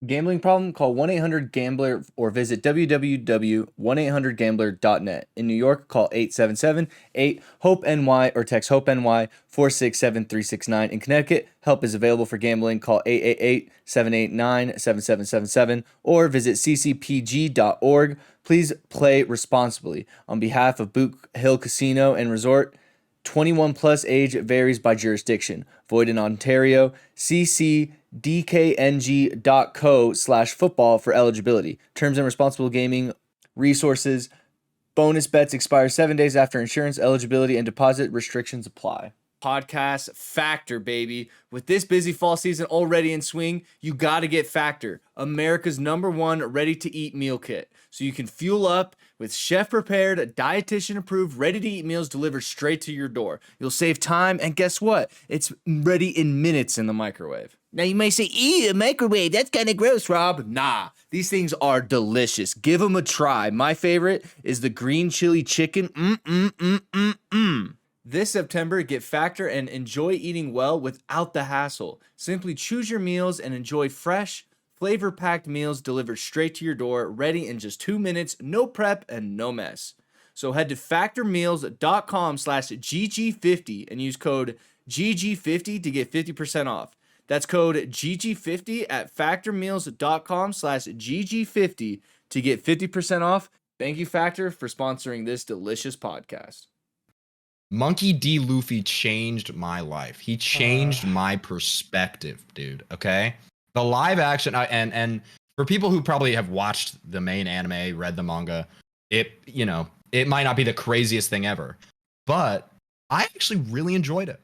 Gambling problem? Call 1-800-GAMBLER or visit www.1800gambler.net. In New York, call 877-8-HOPE-NY or text HOPE-NY 467-369. In Connecticut, help is available for gambling. Call 888-789-7777 or visit ccpg.org. Please play responsibly. On behalf of Boot Hill Casino and Resort, 21 plus age varies by jurisdiction. Void in Ontario. ccdkng.co/football for eligibility. Terms and responsible gaming resources. Bonus bets expire 7 days after insurance eligibility and deposit restrictions apply. Podcast Factor, baby. With this busy fall season already in swing, you got to get Factor, America's #1 ready-to-eat meal kit. So you can fuel up with chef-prepared, dietitian-approved, ready-to-eat meals delivered straight to your door. You'll save time, and guess what? It's ready in minutes in the microwave. Now you may say, ew, a microwave, that's kind of gross, Rob. Nah, these things are delicious. Give them a try. My favorite is the green chili chicken. This September, get Factor and enjoy eating well without the hassle. Simply choose your meals and enjoy fresh, flavor-packed meals delivered straight to your door, ready in just 2 minutes, no prep and no mess. So head to factormeals.com/GG50 and use code GG50 to get 50% off. That's code GG50 at factormeals.com/GG50 to get 50% off. Thank you, Factor, for sponsoring this delicious podcast. Monkey D. Luffy changed my life. He changed my perspective, dude. Okay, the live action, and for people who probably have watched the main anime, read the manga, it might not be the craziest thing ever, but I actually really enjoyed it.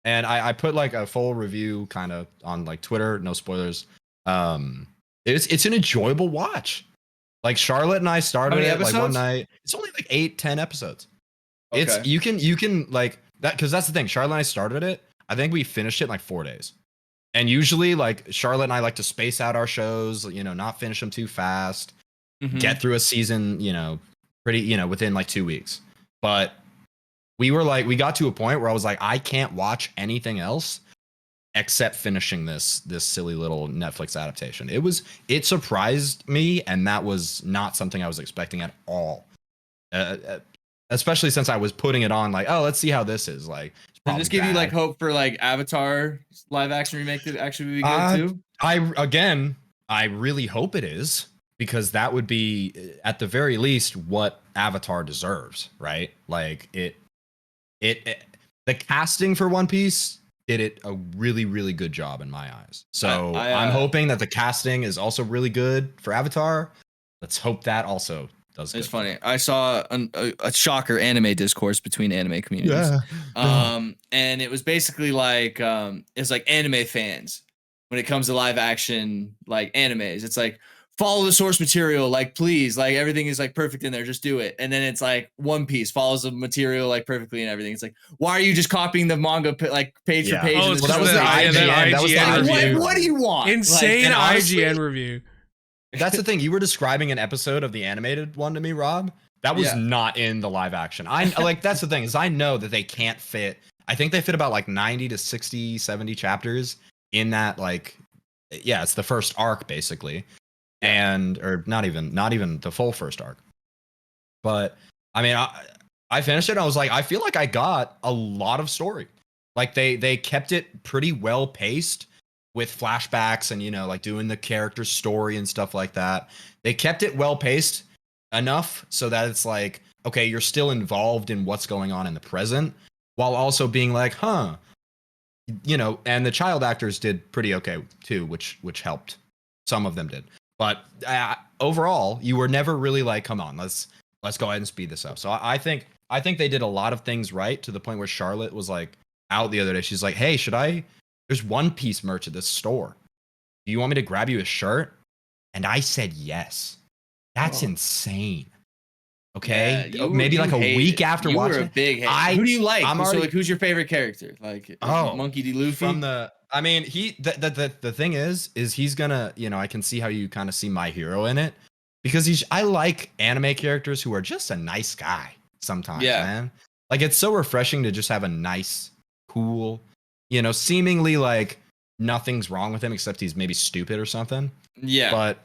And I put like a full review kind of on like Twitter, no spoilers. It's an enjoyable watch. Like Charlotte and I started it like one night. It's only like 8-10 episodes. Okay. It's you can like that, because that's the thing. Charlotte and I started it. I think we finished it in like 4 days. And usually like Charlotte and I like to space out our shows, not finish them too fast, get through a season, pretty, within like 2 weeks. But we got to a point where I was like, I can't watch anything else except finishing this silly little Netflix adaptation. It surprised me, and that was not something I was expecting at all. Especially since I was putting it on like, oh, let's see how this is. Like, did this give you like hope for like Avatar live action remake to actually be good too? I really hope it is, because that would be at the very least what Avatar deserves, right? Like the casting for One Piece did it a really, really good job in my eyes. So I'm hoping that the casting is also really good for Avatar. Let's hope that also does good. It's funny. I saw a shocker anime discourse between anime communities. Yeah. And it was basically like it's like anime fans when it comes to live action like animes. It's like, follow the source material, like please, like everything is like perfect in there, just do it. And then it's like One Piece follows the material like perfectly and everything. It's like, why are you just copying the manga like page for page? Oh, that was the IGN review. What do you want? Insane IGN review. That's the thing. You were describing an episode of the animated one to me, Rob. That was not in the live action. I like, that's the thing, is I know that they can't fit. I think they fit about like 90 to 60, 70 chapters in that, like, it's the first arc basically. Or not even the full first arc. But I mean, I finished it and I was like, I feel like I got a lot of story. Like they kept it pretty well paced with flashbacks and, like doing the character's story and stuff like that. They kept it well paced enough so that it's like, okay, you're still involved in what's going on in the present, while also being like, and the child actors did pretty okay too, which helped. Some of them did. But overall, you were never really like, come on, let's go ahead and speed this up. So I think they did a lot of things right, to the point where Charlotte was like out the other day. She's like, hey, there's One Piece merch at this store. Do you want me to grab you a shirt? And I said yes. That's insane. Okay, yeah, maybe like a week after watching. You were a big hater. Who do you like? So like, who's your favorite character? Like, Monkey D. Luffy? The thing is he's gonna, I can see how you kind of see my hero in it, because I like anime characters who are just a nice guy sometimes, man. Like, it's so refreshing to just have a nice, cool, seemingly like nothing's wrong with him except he's maybe stupid or something. Yeah, but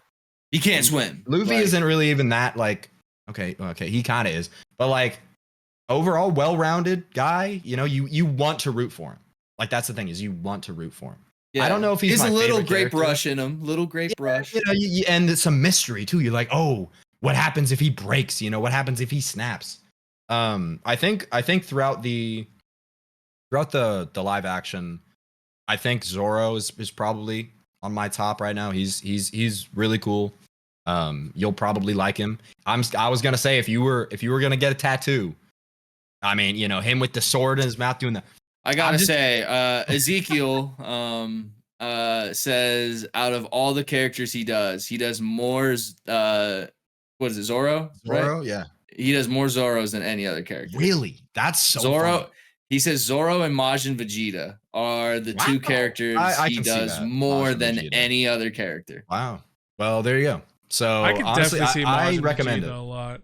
he can't swim. Luffy isn't really even that like. Okay, he kind of is, but like overall well-rounded guy. You know, you want to root for him. Like that's the thing is you want to root for him. Yeah. I don't know if he's a my little favorite grape character. rush in him. Little grape rush. You know, and it's some mystery too. You're like, oh, what happens if he breaks? You know, what happens if he snaps? I think throughout the live action, I think Zoro is probably on my top right now. He's really cool. You'll probably like him. I was gonna say if you were gonna get a tattoo, I mean, you know, him with the sword in his mouth doing that. I gotta say, Ezekiel says out of all the characters he does more. What is it, Zoro? Zoro, right? yeah. He does more Zoros than any other character. Really? That's so Zoro. funny. He says Zoro and Majin Vegeta are the two characters I he can see does that. more Majin than Vegeta. any other character. Wow. Well, there you go. So I can honestly, definitely see I Majin recommend Vegeta it. a lot.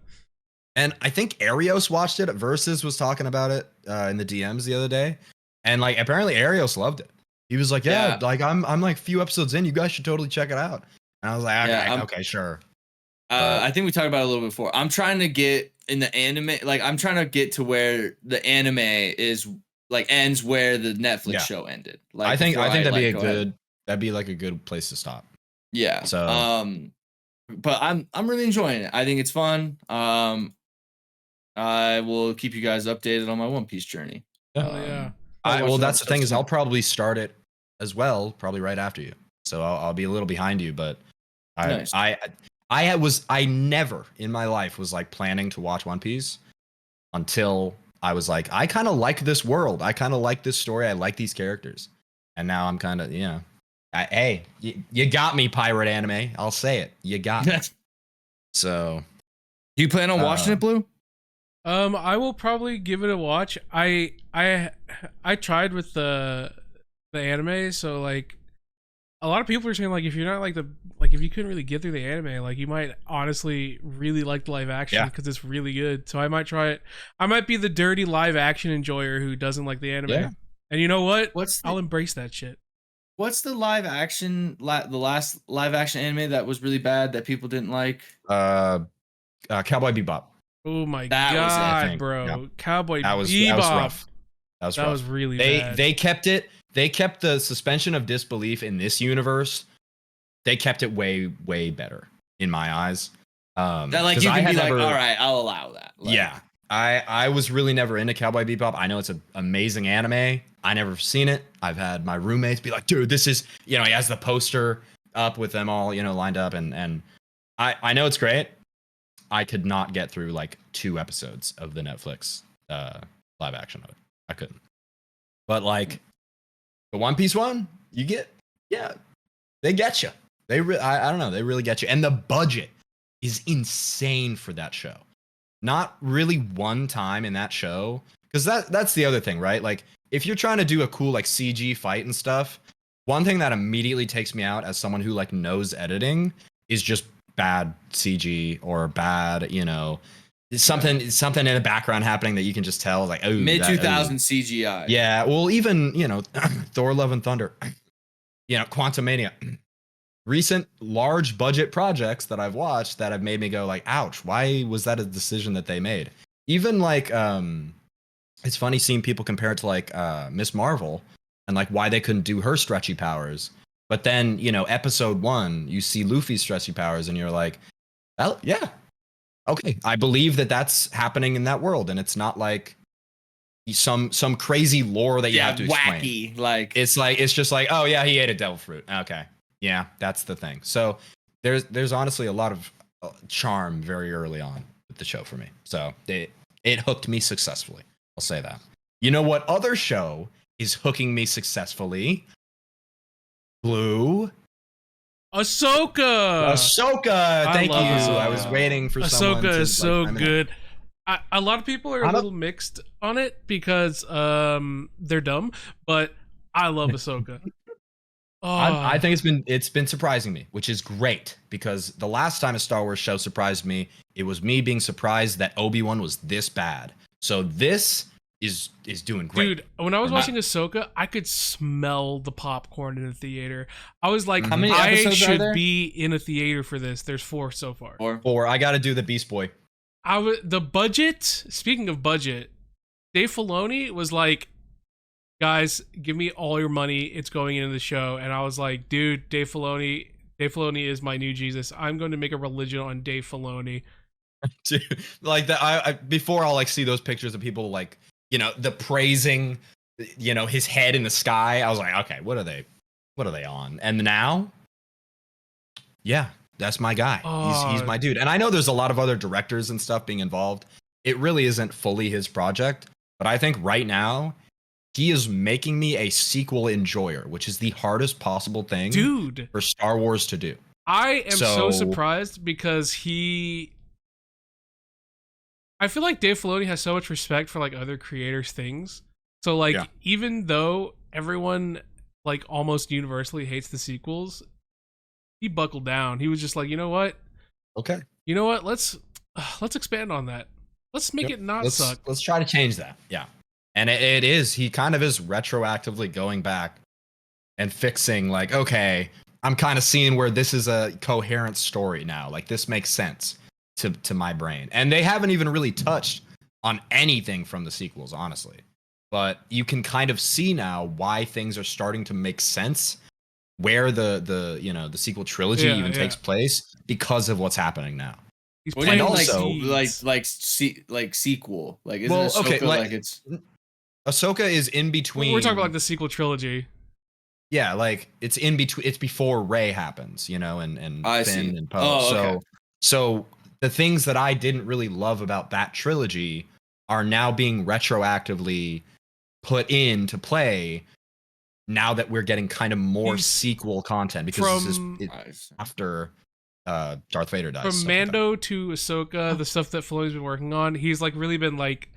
And I think Arios watched it. Versus was talking about it in the DMs the other day, and like apparently Arios loved it. He was like, "Yeah, like I'm like a few episodes in. You guys should totally check it out." And I was like, "Okay, okay, sure." I think we talked about it a little bit before. I'm trying to get in the anime, like I'm trying to get to where the anime is like ends where the Netflix show ended. Like I think that'd be ahead. that'd be like a good place to stop. Yeah. So but I'm really enjoying it. I think it's fun. I will keep you guys updated on my One Piece journey. Yeah. Well, that's the thing is I'll probably start it as well, probably right after you. So I'll be a little behind you, but I never in my life was like planning to watch One Piece until I was like, I kind of like this world. I kind of like this story. I like these characters. And now I'm kind of, you know, hey, you got me, pirate anime. I'll say it. You got me. So, do you plan on watching it, Blue? I will probably give it a watch. I tried with the anime, so like a lot of people are saying like if you're not like if you couldn't really get through the anime, like you might honestly really like the live action because it's really good. So I might try it. I might be the dirty live action enjoyer who doesn't like the anime. Yeah. And you know what? I'll embrace that shit. What's the live action the last live action anime that was really bad that people didn't like? Cowboy Bebop. Oh my god, bro. Yeah. Cowboy Bebop. That was rough. That was really bad. They kept it. They kept the suspension of disbelief in this universe. They kept it way, way better in my eyes. That like you can be like, all right, I'll allow that. Like, yeah. I was really never into Cowboy Bebop. I know it's an amazing anime. I never seen it. I've had my roommates be like, dude, this is, you know, he has the poster up with them all, you know, lined up. And I know it's great. I could not get through like 2 episodes of the Netflix live action of it. I couldn't. But like the One Piece one, you get, yeah, they get you. I don't know, they really get you. And the budget is insane for that show. Not really one time in that show, because that's the other thing, right? Like if you're trying to do a cool like CG fight and stuff, one thing that immediately takes me out as someone who like knows editing is just bad CG or bad, you know, something in the background happening that you can just tell, like, oh, mid 2000 CGI. Yeah, well, even, you know, Thor: Love and Thunder, you know, Quantumania, recent large budget projects that I've watched that have made me go like, ouch, why was that a decision that they made? Even like, it's funny seeing people compare it to like Miss Marvel and like why they couldn't do her stretchy powers. But then, you know, episode 1, you see Luffy's stretchy powers and you're like, well, yeah, okay, I believe that that's happening in that world. And it's not like some crazy lore that you have to explain. Wacky, like it's just like, oh yeah, he ate a devil fruit. Okay. Yeah, that's the thing. So there's honestly a lot of charm very early on with the show for me. So it hooked me successfully. I'll say that. You know what other show is hooking me successfully? Blue. Ahsoka. Thank you. Ahsoka. I was waiting for someone to, Ahsoka is so like, good. A lot of people are a little mixed on it because they're dumb, but I love Ahsoka. I think it's been surprising me, which is great, because the last time a Star Wars show surprised me, it was me being surprised that Obi-Wan was this bad. So this is doing great. Dude, when I was watching Ahsoka, I could smell the popcorn in the theater. I was like, How many I episodes are should there? be in a theater for this. There's 4 so far. Or I got to do the Beast Boy. The budget, speaking of budget, Dave Filoni was like, guys, give me all your money. It's going into the show. And I was like, dude, Dave Filoni is my new Jesus. I'm going to make a religion on Dave Filoni. Dude, like that. I before I'll like see those pictures of people like, you know, the praising, you know, his head in the sky. I was like, okay, what are they on? And now, yeah, that's my guy. He's my dude. And I know there's a lot of other directors and stuff being involved. It really isn't fully his project, but I think right now he is making me a sequel enjoyer, which is the hardest possible thing, dude, for Star Wars to do. I am so surprised because I feel like Dave Filoni has so much respect for like other creators' things. So like, even though everyone like almost universally hates the sequels, he buckled down. He was just like, you know what? Okay. You know what? Let's expand on that. Let's make it not suck. Let's try to change that. Yeah. And it is. He kind of is retroactively going back and fixing like, okay, I'm kind of seeing where this is a coherent story now. Like this makes sense to my brain. And they haven't even really touched on anything from the sequels, honestly. But you can kind of see now why things are starting to make sense, where the you know, the sequel trilogy even takes place because of what's happening now. He's playing also like sequel. Like isn't Ahsoka okay, like it's Ahsoka is in between. We're talking about like the sequel trilogy. Yeah, like it's in between. It's before Rey happens, you know, and Finn and Poe. Oh, okay. So the things that I didn't really love about that trilogy are now being retroactively put into play now that we're getting kind of more sequel content because this is after Darth Vader dies. From Mando to Ahsoka, the stuff that Filoni's been working on, he's like really been like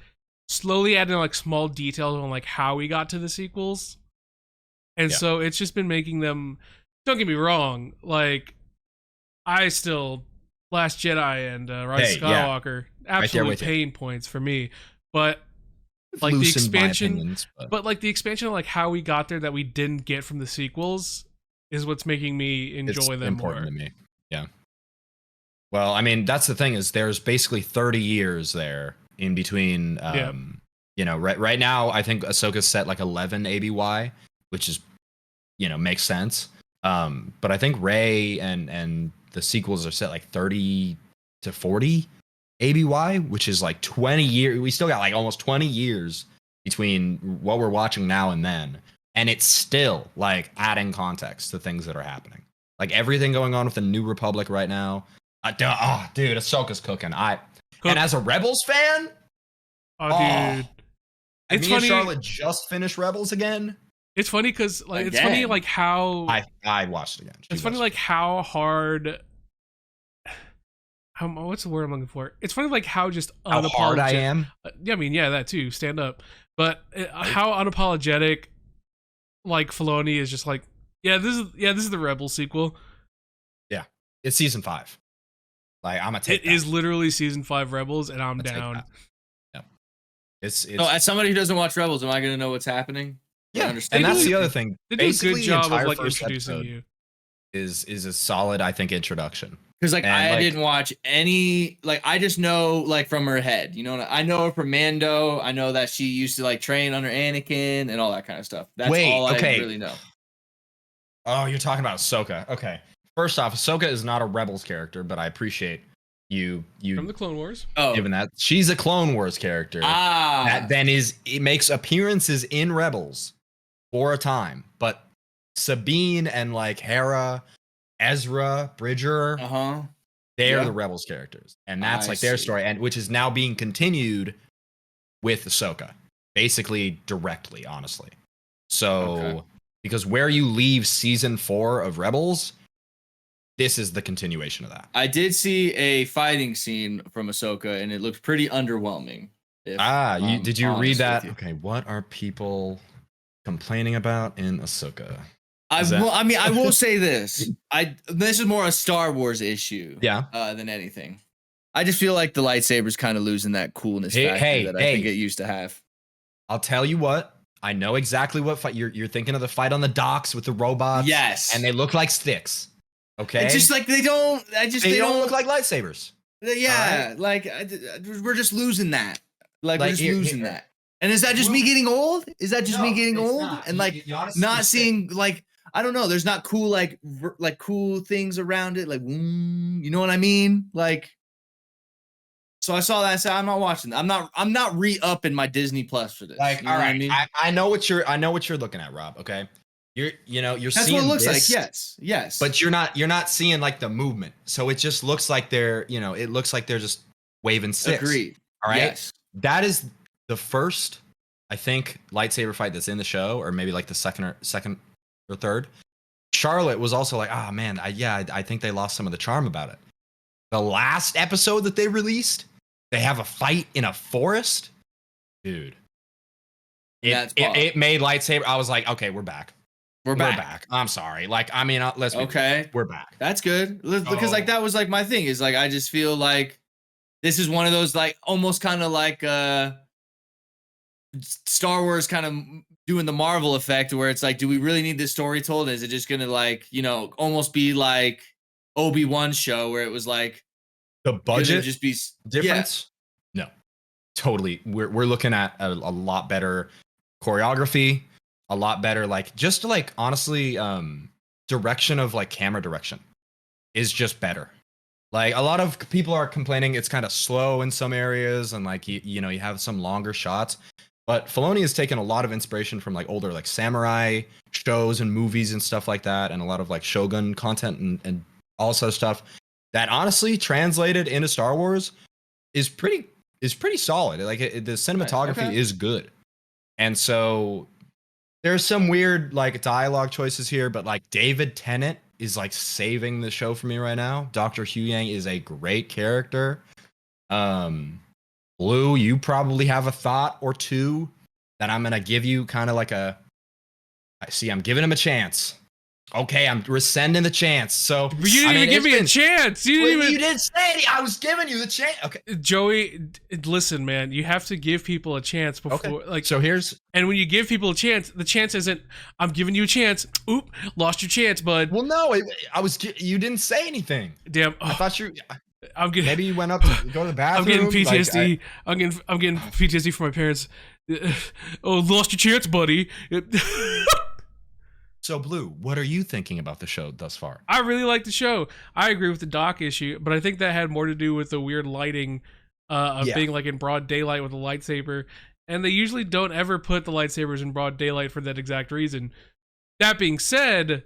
slowly adding like small details on like how we got to the sequels. And so it's just been making them, don't get me wrong, like I still Last Jedi and Rise of Skywalker, absolutely pain points for me. But like the expansion, but like the expansion of like how we got there that we didn't get from the sequels is what's making me enjoy them more. To me. Yeah. Well, I mean, that's the thing is there's basically 30 years there in between. You know, right now I think Ahsoka's set like 11 ABY, which is, you know, makes sense. But I think Rey and the sequels are set like 30 to 40 ABY, which is like 20 years. We still got like almost 20 years between what we're watching now and then. And it's still like adding context to things that are happening. Like everything going on with the New Republic right now. Dude, Ahsoka's cooking. And as a Rebels fan, dude. It's me funny. And Charlotte just finished Rebels again. It's funny because like it's funny like how I watched it again. It's funny like how hard. What's the word I'm looking for? It's funny like how just how hard I am. I mean, yeah, that too. Stand up, but how unapologetic, like Filoni is just like, this is the Rebel sequel. Yeah, it's season 5. Like I'm gonna take. It is literally season 5 Rebels, and I'm down. Yeah, it's so as somebody who doesn't watch Rebels, am I gonna know what's happening? Yeah, and that's the other thing. They do a good job of like introducing you. Is a solid, I think, introduction. Because like I didn't watch any, like I just know like from her head, you know, I know her from Mando. I know that she used to like train under Anakin and all that kind of stuff. That's all I really know. Oh, you're talking about Ahsoka. Okay. First off, Ahsoka is not a Rebels character, but I appreciate you from the Clone Wars. Given that she's a Clone Wars character, that then it makes appearances in Rebels for a time, but Sabine and like Hera, Ezra, Bridger, they're the Rebels characters, and that's like their story, and which is now being continued with Ahsoka, basically directly, honestly. So because where you leave season 4 of Rebels, this is the continuation of that. I did see a fighting scene from Ahsoka, and it looked pretty underwhelming. Did you read that? Okay, what are people complaining about in Ahsoka? I will say this. This is more a Star Wars issue, than anything. I just feel like the lightsaber's kind of losing that coolness factor that I think it used to have. I'll tell you what. I know exactly what fight you're thinking of. The fight on the docks with the robots. Yes. And they look like sticks. Okay. It's just like they don't look like lightsabers. Yeah. Right? We're just losing that. We're just losing that. And is that just me getting old? Is that just me getting old? Not. And not seeing I don't know. There's not cool cool things around it. You know what I mean? So I saw that. I said, I'm not watching. I'm not re-upping my Disney Plus for this. All right. I mean? I know what you're looking at, Rob. Okay. You're That's seeing what it looks this, like. Yes. But you're not seeing the movement. So it just looks like it looks like they're just waving sticks. Agreed. All right. Yes. That is the first, I think, lightsaber fight that's in the show, or maybe the second or third. Charlotte was also man, I think they lost some of the charm about it. The last episode that they released, they have a fight in a forest. Dude. It made lightsaber. I was like, okay, we're back. We're back. I'm sorry. Let's be okay. We're back. That's good. Because that was my thing is I just feel like this is one of those almost kind of Star Wars kind of doing the Marvel effect where it's do we really need this story told? Is it just going to almost be like Obi-Wan show where it was the budget just be difference? Yeah. No. Totally. We're looking at a lot better choreography, a lot better honestly direction of camera direction is just better. A lot of people are complaining it's kind of slow in some areas and you have some longer shots, but Filoni has taken a lot of inspiration from older samurai shows and movies and stuff like that, and a lot of Shogun content and also stuff that honestly translated into Star Wars is pretty solid. The cinematography is good. And so there's some weird dialogue choices here, but David Tennant is saving the show for me right now. Dr. Hu Yang is a great character. Blue, you probably have a thought or two that I'm gonna give you kind of I'm giving him a chance. Okay, I'm rescinding the chance. So you didn't even give me a chance. You didn't say it. I was giving you the chance. Okay, Joey, listen, man. You have to give people a chance before. Okay. So and when you give people a chance, the chance isn't I'm giving you a chance. Oop, lost your chance, bud. Well, no, you didn't say anything. Damn, I thought you. I'm getting. Maybe you went up to go to the bathroom. I'm getting PTSD. I'm getting PTSD from my parents. Oh, lost your chance, buddy. So, Blue, what are you thinking about the show thus far? I really like the show. I agree with the dock issue, but I think that had more to do with the weird lighting of being in broad daylight with a lightsaber. And they usually don't ever put the lightsabers in broad daylight for that exact reason. That being said,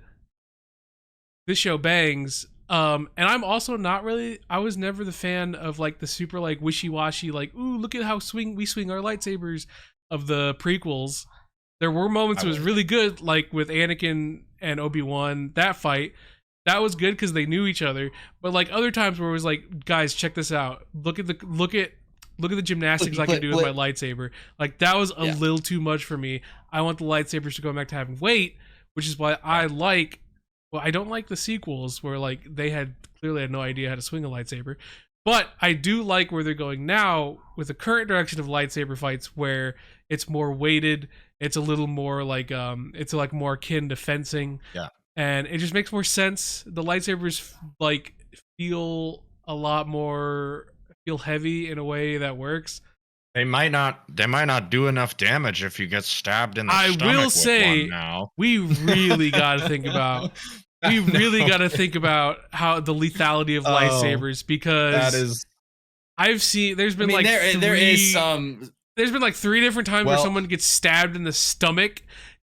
this show bangs. And I'm also not really, I was never the fan of the super wishy-washy, ooh, look at how we swing our lightsabers of the prequels. There were moments it was really good, with Anakin and Obi-Wan, that fight. That was good because they knew each other. But other times where it was guys, check this out. Look at the gymnastics I can do with my lightsaber. That was a little too much for me. I want the lightsabers to go back to having weight, which is why I don't like the sequels where they clearly had no idea how to swing a lightsaber. But I do like where they're going now with the current direction of lightsaber fights where it's more weighted. It's a little more it's more akin to fencing. Yeah. And it just makes more sense. The lightsabers feel a lot more heavy in a way that works. They might not do enough damage if you get stabbed in the stomach. I will say now. we really got to think about how the lethality of lightsabers, because that is I've seen there's been there's been 3 different times where someone gets stabbed in the stomach.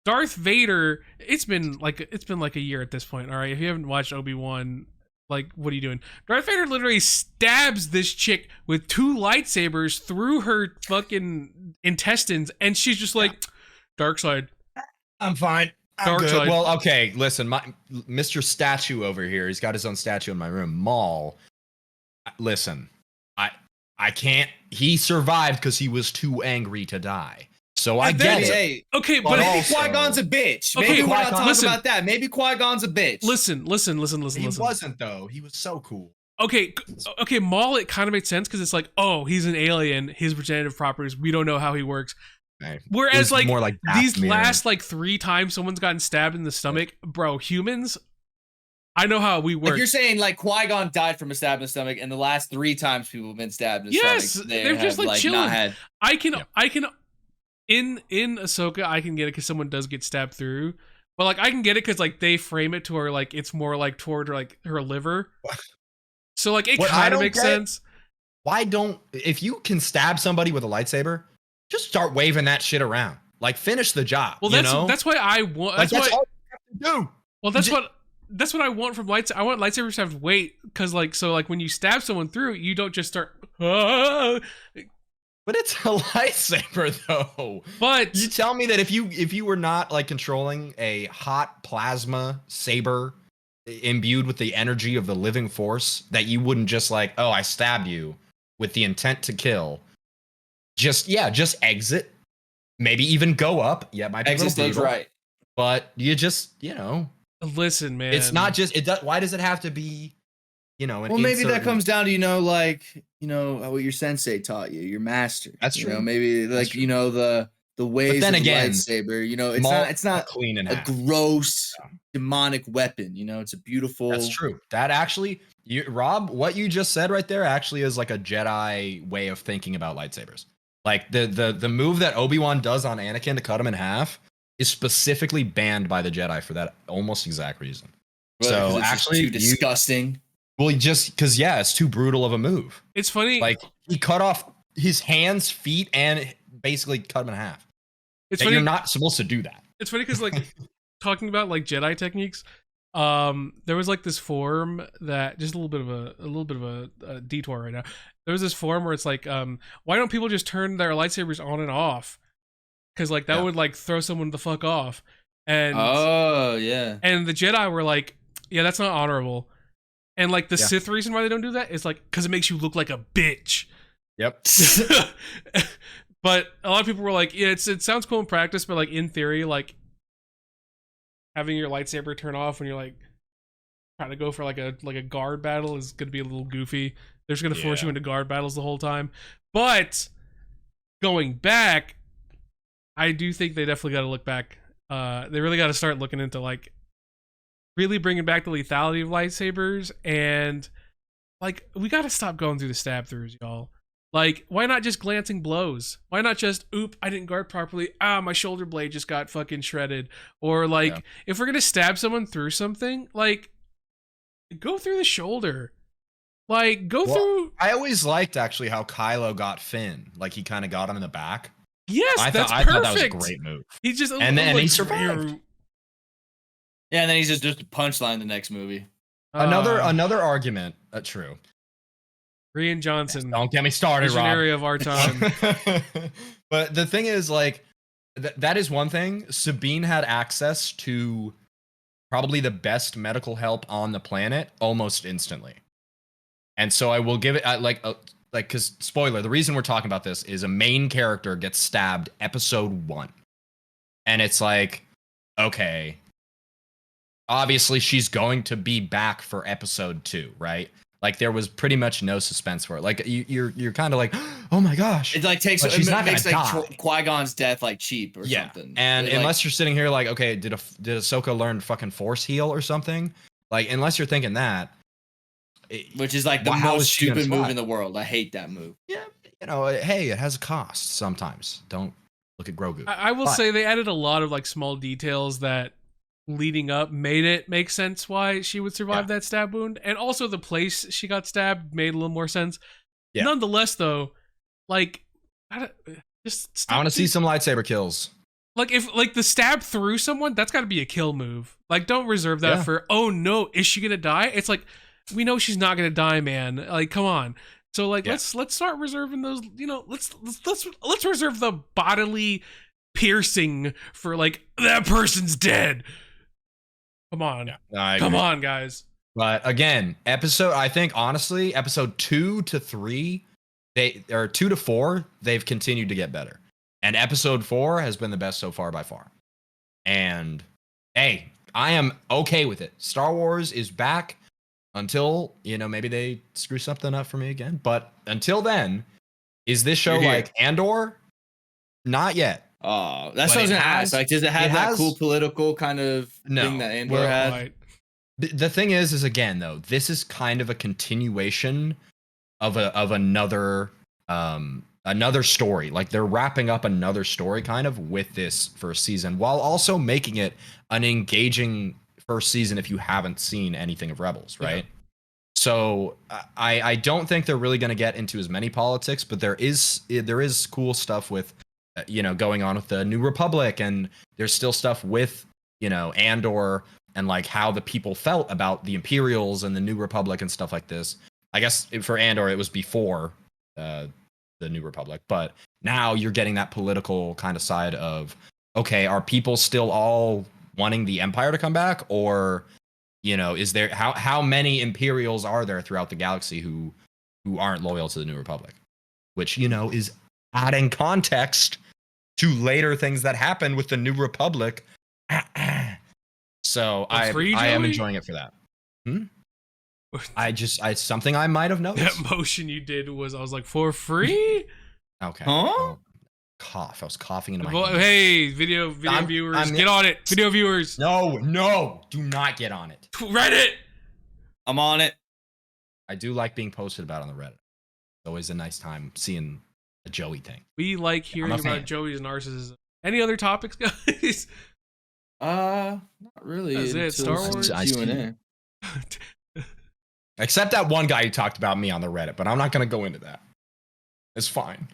Darth Vader, it's been a year at this point. All right, if you haven't watched Obi-Wan, what are you doing? Darth Vader literally stabs this chick with 2 lightsabers through her fucking intestines, and she's just dark side. I'm fine. Dark side. Well, okay, listen, Mr. Statue over here, he's got his own statue in my room. Maul, listen, I can't. He survived because he was too angry to die. So I get it. Okay, but maybe Qui-Gon's a bitch. Maybe we're not talking about that. Maybe Qui-Gon's a bitch. Listen. He wasn't, though. He was so cool. Okay, Maul, it kind of makes sense because it's he's an alien. His regenerative properties, we don't know how he works. Right. Whereas like more like these mirror. last like 3 times someone's gotten stabbed in the stomach, bro, humans, I know how we work. Like you're saying like Qui-Gon died from a stab in the stomach, and the last 3 times people have been stabbed in the Yes, stomach, they're just like chilling. not had. I can in Ahsoka I can get it because someone does get stabbed through, but like I can get it because like they frame it to where like it's more like toward like her liver, so like it kind of makes sense. Why don't, if you can stab somebody with a lightsaber, just start waving that shit around, like finish the job. Well, that's why I want. That's all you have to do. Well, that's what I want from lightsabers. I want lightsabers to have weight because like so like when you stab someone through, you don't just start. But it's a lightsaber, though. But you tell me that if you were not like controlling a hot plasma saber imbued with the energy of the living force, that you wouldn't just like, oh, I stabbed you with the intent to kill. Just exit. Maybe even go up. Yeah, it might be Exit stage right. But you just, listen, man. It's not just why does it have to be, well, maybe that comes down to what your sensei taught you, your master. That's true. Maybe like the ways then of again, the lightsaber. It's not clean and a gross demonic weapon. It's a beautiful. That's true. That actually, Rob, what you just said right there actually is like a Jedi way of thinking about lightsabers. Like the move that Obi-Wan does on Anakin to cut him in half is specifically banned by the Jedi for that almost exact reason. Really? So it's actually, too disgusting. Well, just because it's too brutal of a move. It's funny. Like he cut off his hands, feet, and basically cut him in half. It's funny. You're not supposed to do that. It's funny because like talking about like Jedi techniques, there was like this forum that just a little bit of a detour right now. There was this forum where it's like, why don't people just turn their lightsabers on and off? Because like that would like throw someone the fuck off. And and the Jedi were like, yeah, that's not honorable. And like the Sith reason why they don't do that is like because it makes you look like a bitch. Yep. But a lot of people were like, yeah, it sounds cool in practice, but like in theory, like having your lightsaber turn off when you're like trying to go for like a guard battle is gonna be a little goofy. They're just gonna force you into guard battles the whole time. But going back, I do think they definitely got to look back. They really got to start looking into like really bringing back the lethality of lightsabers, and like we got to stop going through the stab throughs, y'all. Like, why not just glancing blows? Why not just, oop, I didn't guard properly. My shoulder blade just got fucking shredded. Or like, if we're gonna stab someone through something, like, go through the shoulder. Like, through. I always liked actually how Kylo got Finn. Like, he kind of got him in the back. Yes, I that's thought that was a great move. He just and then he survived. Yeah, and then he's just a punchline the next movie. Another argument. True. Rian Johnson. Don't get me started, visionary Rob. of our time. But the thing is, like, that is one thing. Sabine had access to probably the best medical help on the planet almost instantly. And so I will give it because spoiler, the reason we're talking about this is a main character gets stabbed episode 1. And it's like, okay, obviously she's going to be back for episode 2, right? Like there was pretty much no suspense for it. Like you're kind of like, oh my gosh. It like makes like Qui-Gon's death like cheap or something. And unless you're sitting here like, okay, did Ahsoka learn fucking force heal or something? Like unless you're thinking that. Which is like the most stupid move in the world. I hate that move. Yeah, hey, it has a cost sometimes. Don't look at Grogu. I will say they added a lot of like small details that leading up made it make sense why she would survive that stab wound, and also the place she got stabbed made a little more sense. Yeah. Nonetheless, though, like I want to see some lightsaber kills. Like if like the stab through someone, that's got to be a kill move. Like don't reserve that for oh no, is she gonna die? It's like we know she's not gonna die, man. Like come on. So like let's start reserving those. Let's reserve the bodily piercing for like that person's dead. Come on. Come on, guys. But again, I think honestly, episode 2 to 3, 2 to 4, they've continued to get better. And episode 4 has been the best so far by far. And hey, I am okay with it. Star Wars is back until, maybe they screw something up for me again. But until then, is this show like Andor? Not yet. Oh, that's But what I was it gonna has- ask. Like, does it have it that has- cool political kind of No. thing that Andor Well, had? Right. The thing is again though, this is kind of a continuation of another another story. Like they're wrapping up another story kind of with this first season, while also making it an engaging first season if you haven't seen anything of Rebels, right? Yeah. So I don't think they're really going to get into as many politics, but there is cool stuff with going on with the New Republic, and there's still stuff with Andor and like how the people felt about the Imperials and the New Republic and stuff like this. I guess for Andor it was before the New Republic, but now you're getting that political kind of side of, okay, are people still all wanting the Empire to come back, or is there how many Imperials are there throughout the galaxy who aren't loyal to the New Republic, which is adding context to later things that happen with the New Republic. So I am enjoying it for that. Something I might have noticed. That motion you did was, I was like, for free? Okay. Huh? Well, cough. I was coughing into my hand. Hey, video viewers, get on it. Video viewers. No, do not get on it. Reddit. I'm on it. I do like being posted about on the Reddit. It's always a nice time seeing a Joey thing. We like hearing I'm a fan. about Joey's narcissism. Any other topics, guys? Not really. That's it, until Star Wars? some Q&A. Except that one guy who talked about me on the Reddit, but I'm not going to go into that. It's fine.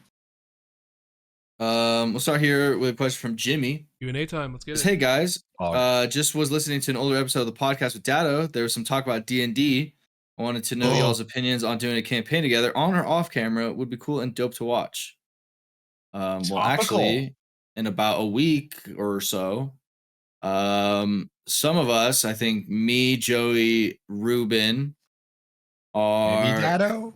We'll start here with a question from Jimmy. Q&A time. Let's get it. Hey guys, Oh. just was listening to an older episode of the podcast with Dado. There was some talk about D&D. I wanted to know Oh. y'all's opinions on doing a campaign together on or off camera. Would be cool and dope to watch. Well, Topical. actually, in about a week or so, some of us, I think me, Joey, Ruben, are Maybe Dado?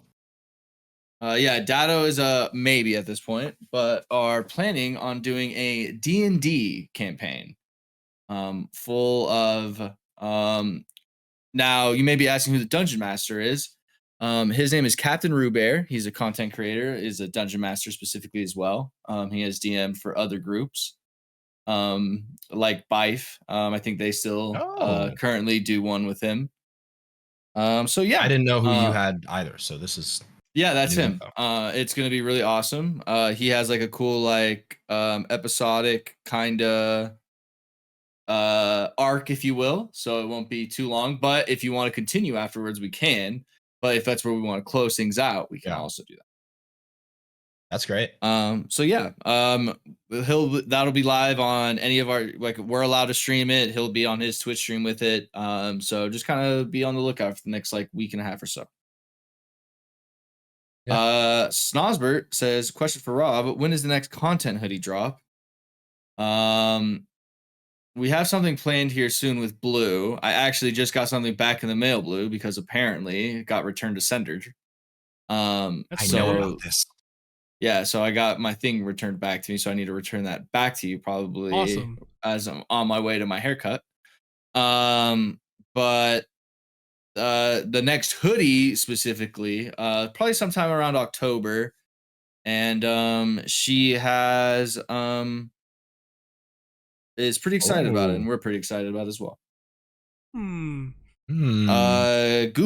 yeah, Dado is a maybe at this point, but are planning on doing a D&D campaign, full of now you may be asking who the dungeon master is. His name is Captain Rubear. He's a content creator, is a dungeon master specifically as well. He has DM'd for other groups, like Bife. I think they still currently do one with him. So yeah, I didn't know who you had either, so this is yeah, that's new him. info. It's gonna be really awesome. He has like a cool like episodic kind of arc, if you will, so it won't be too long. But if you want to continue afterwards, we can. But if that's where we want to close things out, we can also do that. That's great. So yeah, that'll be live on any of our, like, we're allowed to stream it. He'll be on his Twitch stream with it. So just kind of be on the lookout for the next like week and a half or so. Snosbert says, question for Rob, when is the next content hoodie drop? We have something planned here soon with Blue. I actually just got something back in the mail, Blue, because apparently it got returned to sender. I know about this. Yeah, so I got my thing returned back to me, so I need to return that back to you probably as I'm on my way to my haircut. But the next hoodie specifically, probably sometime around October, and she has is pretty excited about it, and we're pretty excited about it as well. Goo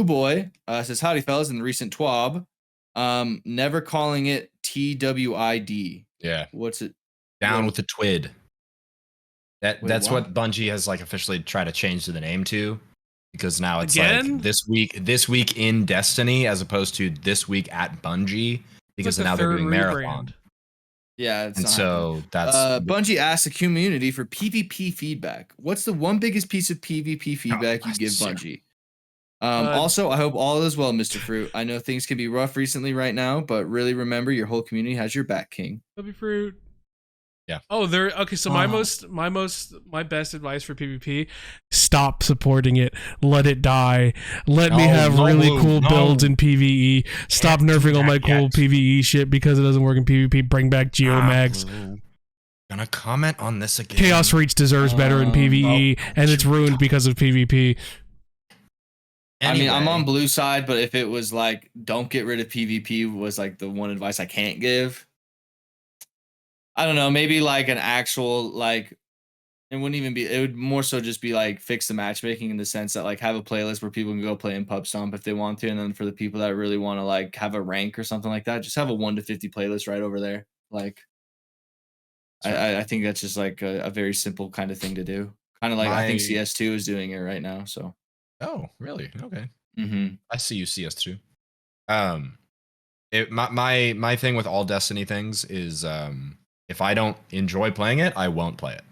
Boy says, howdy fellas, in the recent TWAB. Never calling it TWID. Yeah. What's it? Down with the TWID. That's what? what Bungie has like officially tried to change the name to, because now it's Again? like this week in Destiny as opposed to this week at Bungie, because Like the now they're third doing rebrand. Marathon. Yeah, it's And not so that's Bungie asked the community for PvP feedback. What's the one biggest piece of PvP feedback you give Bungie? Also, I hope all is well, Mr. Fruit. I know things can be rough recently right now, but really remember your whole community has your back, King. Puppy Fruit. Yeah. Oh, there. Okay, so my best advice for PvP: stop supporting it. Let it die. Let me have really cool builds in PvE. Stop nerfing all my cool PvE shit because it doesn't work in PvP. Bring back Geomags. Gonna comment on this again. Chaos Reach deserves better in PvE, and it's ruined because of PvP. Anyway. I mean, I'm on Blue side, but if it was like, don't get rid of PvP was like the one advice I can't give. I don't know, maybe like an actual like it wouldn't even be. It would more so just be like fix the matchmaking in the sense that like have a playlist where people can go play in Pub Stomp if they want to, and then for the people that really want to like have a rank or something like that, just have a 1 to 50 playlist right over there. Like, I think that's just like a very simple kind of thing to do. Kind of like I think CS2 is doing it right now. So. Oh, really? Okay. Mm-hmm. I see you, CS2. My thing with all Destiny things is if I don't enjoy playing it, I won't play it.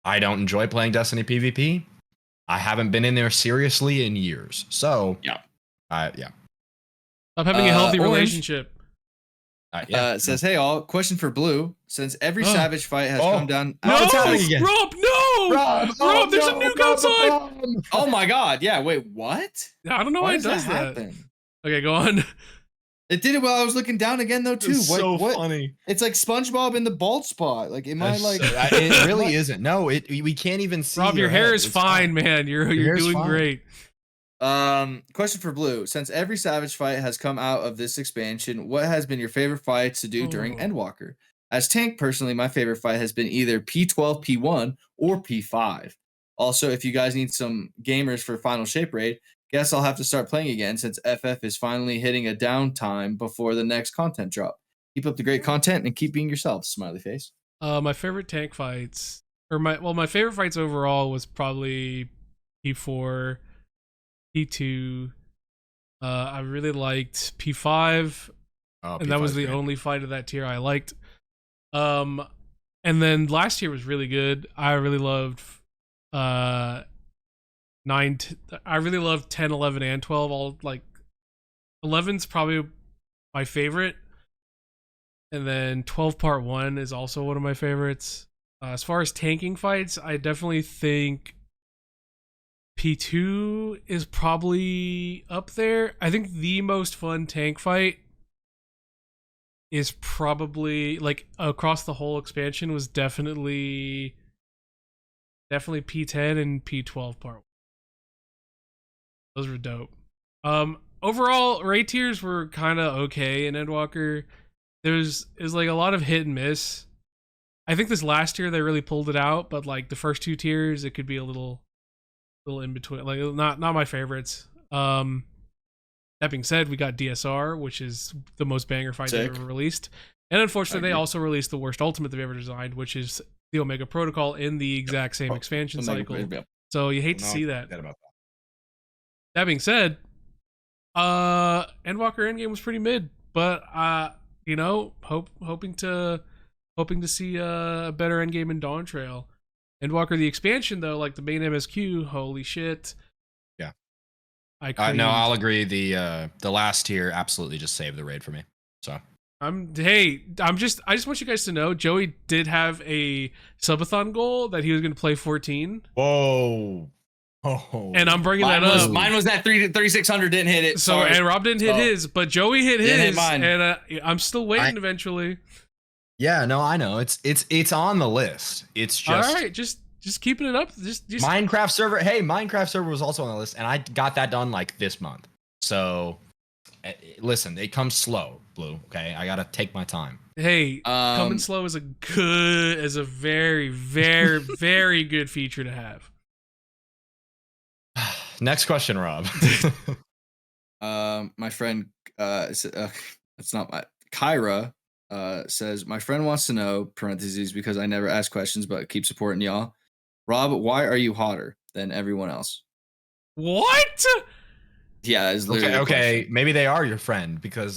I don't enjoy playing Destiny PvP. I haven't been in there seriously in years. So yeah. Stop having a healthy relationship. It says, hey all, question for Blue. Since every Savage fight has come down. No, Rob, no! Rob, there's a nuke outside! Oh my god, yeah, wait, what? I don't know why it does that. Okay, go on. It did it while I was looking down again though too. It's so funny. It's like SpongeBob in the bald spot. Like, am I like? It really isn't. No, we can't even see. Rob, your hair is fine, man. You're doing great. Question for Blue. Since every Savage fight has come out of this expansion, what has been your favorite fights to do during Endwalker? As tank, personally, my favorite fight has been either P12, P1, or P5. Also, if you guys need some gamers for Final Shape Raid, guess I'll have to start playing again since FF is finally hitting a downtime before the next content drop. Keep up the great content and keep being yourself, smiley face. My favorite tank fights, my favorite fights overall was probably P4, P2. I really liked P5, and that was the only fight of that tier I liked. And then last year was really good. I really loved I really loved 10, 11, and 12. All like 11's probably my favorite, and then 12 Part 1 is also one of my favorites. As far as tanking fights, I definitely think P2 is probably up there. I think the most fun tank fight is probably like across the whole expansion was definitely P10 and P12 Part 1. Those were dope. Overall, raid tiers were kind of okay in Endwalker. It was like a lot of hit and miss. I think this last year they really pulled it out, but like the first 2 tiers, it could be a little in between. Like not my favorites. That being said, we got DSR, which is the most banger fight they've ever released, and unfortunately, they also released the worst ultimate they've ever designed, which is the Omega Protocol in the exact same expansion cycle. So you hate to see that. That being said, Endwalker Endgame was pretty mid, but hoping to see a better Endgame in Dawn Trail. Endwalker the expansion though, like the main MSQ, holy shit. Yeah. No, I'll agree. The last tier absolutely just saved the raid for me. So I just want you guys to know, Joey did have a subathon goal that he was going to play 14. Whoa. Oh. And I'm bringing that up. Mine was that 3600 didn't hit it. So and Rob didn't hit his, but Joey hit his, hit mine. and I'm still waiting eventually. Yeah, no, I know. It's on the list. It's just all right. Just keeping it up. Just Minecraft server. Hey, Minecraft server was also on the list, and I got that done like this month. So listen, it comes slow, Blue. Okay, I gotta take my time. Hey, coming slow is a very, very, very good feature to have. Next question, Rob. My friend, it's not my Kyra. Says my friend wants to know (parentheses) because I never ask questions but keep supporting y'all. Rob, why are you hotter than everyone else? What? Yeah, it's literally okay. Maybe they are your friend because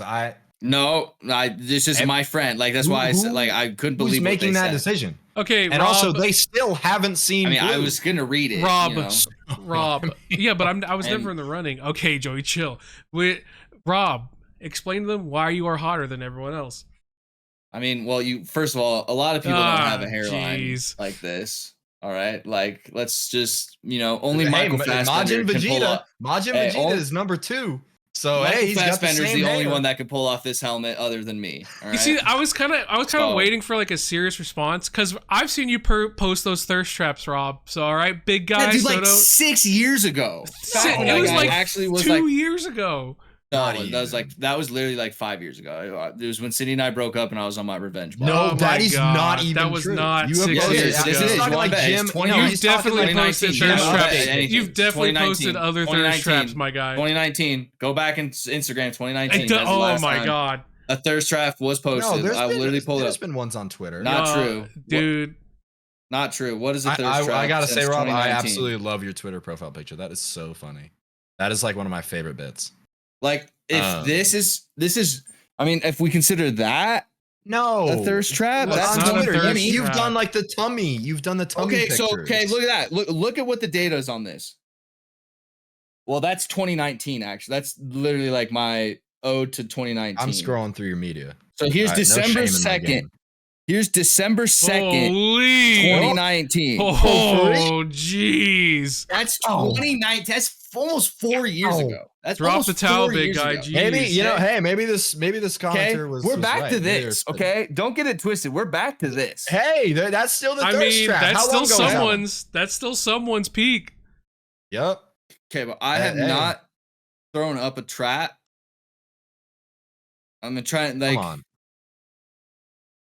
this is my friend. Like that's why I said like I couldn't believe who's making that decision. Okay, and Rob, also they still haven't seen. I mean, Blue. I was gonna read it, Rob. You know? Rob, yeah, but I was never in the running. Okay, Joey, chill. Rob, explain to them why you are hotter than everyone else. I mean, well, first of all, a lot of people don't have a hairline like this. All right, like let's just only Michael Fassbender can pull off. Majin Vegeta is number 2. So he's Fassbender's the only one that can pull off this helmet other than me. All right? You see, I was kind of waiting for like a serious response because I've seen you post those thirst traps, Rob. So all right, big guy. Yeah, dude, like 6 years ago. It was like actually 2 years ago. No, Not that was literally like 5 years ago. It was when Cindy and I broke up, and I was on my revenge. No, Oh that my is God, not even that was true. not You 6 have years posted- ago. He's talking like It's Jim. 20 No, You've he's talking definitely like posted 2019. thirst Yeah, traps. anything. You've definitely 2019. posted other thirst 2019. traps, my guy. 2019. Go back in Instagram. 2019. That's the Oh last my time God. a thirst trap was No, posted. there's I literally pulled it there's up. been ones on Twitter. Not true. dude. Not true. What is a thirst trap? I gotta say, since Rob, I 2019? absolutely love your Twitter profile picture. That is so funny. That is like one of my favorite bits. Like, if this is, I mean, if we consider that No, a thirst trap, Well, that's it's not a 2020. thirst You've trap. done like the tummy. You've done the tummy. Okay, so pictures. look at that. Look at what the data is on this. Well, that's 2019. Actually, that's literally like my ode to 2019. I'm scrolling through your media. So here's All right, no shame December in my 2nd. game. Here's December 2nd, Holy. 2019. Oh, jeez. That's 2019. That's almost 4 years Ow. ago. That's Drop almost the towel, 4 big years guy. ago. Jeez. Maybe Okay. maybe this Okay, commenter was. we're was back right. to Maybe this. there's- Okay, don't get it twisted. We're back to this. Hey, that's still the I thirst mean, trap. that's How still long ago was that one? someone's peak. Yep. Okay, but I have Hey. not thrown up a trap. I'm gonna try and Come like. on.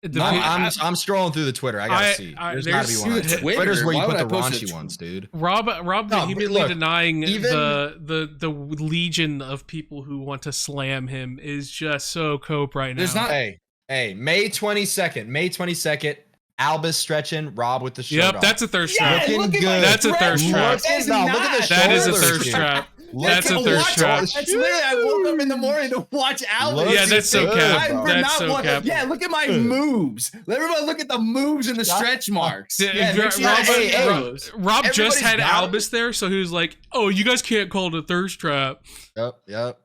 The I'm vi- I'm scrolling through the Twitter. I gotta see. There's gotta be there's- one. Twitter. Twitter's where you Why put would the I post raunchy a ones, dude. Rob No, vehemently look, denying even- the legion of people who want to slam him is just so cope right now. There's not- Hey, May 22nd. Albus stretching, Rob with the shirt Yep, off. that's a thirst Yeah, trap. Looking look at good. my That's a thread. thirst trap. That is No, look at not- the That is a shoulders, thirst dude. trap. Look That's at a thirst watch trap. all the That's literally, I woke up in the morning to watch Albus. Look Yeah, that's so good, cap. bro. That's so cap. Yeah, look at my moves. Let everybody look at the moves and the stretch marks. Yeah, Yeah, Rob, make sure you see those. Rob just Everybody's had got Albus there, so he was like, "Oh, you guys can't call it a thirst trap." Yep.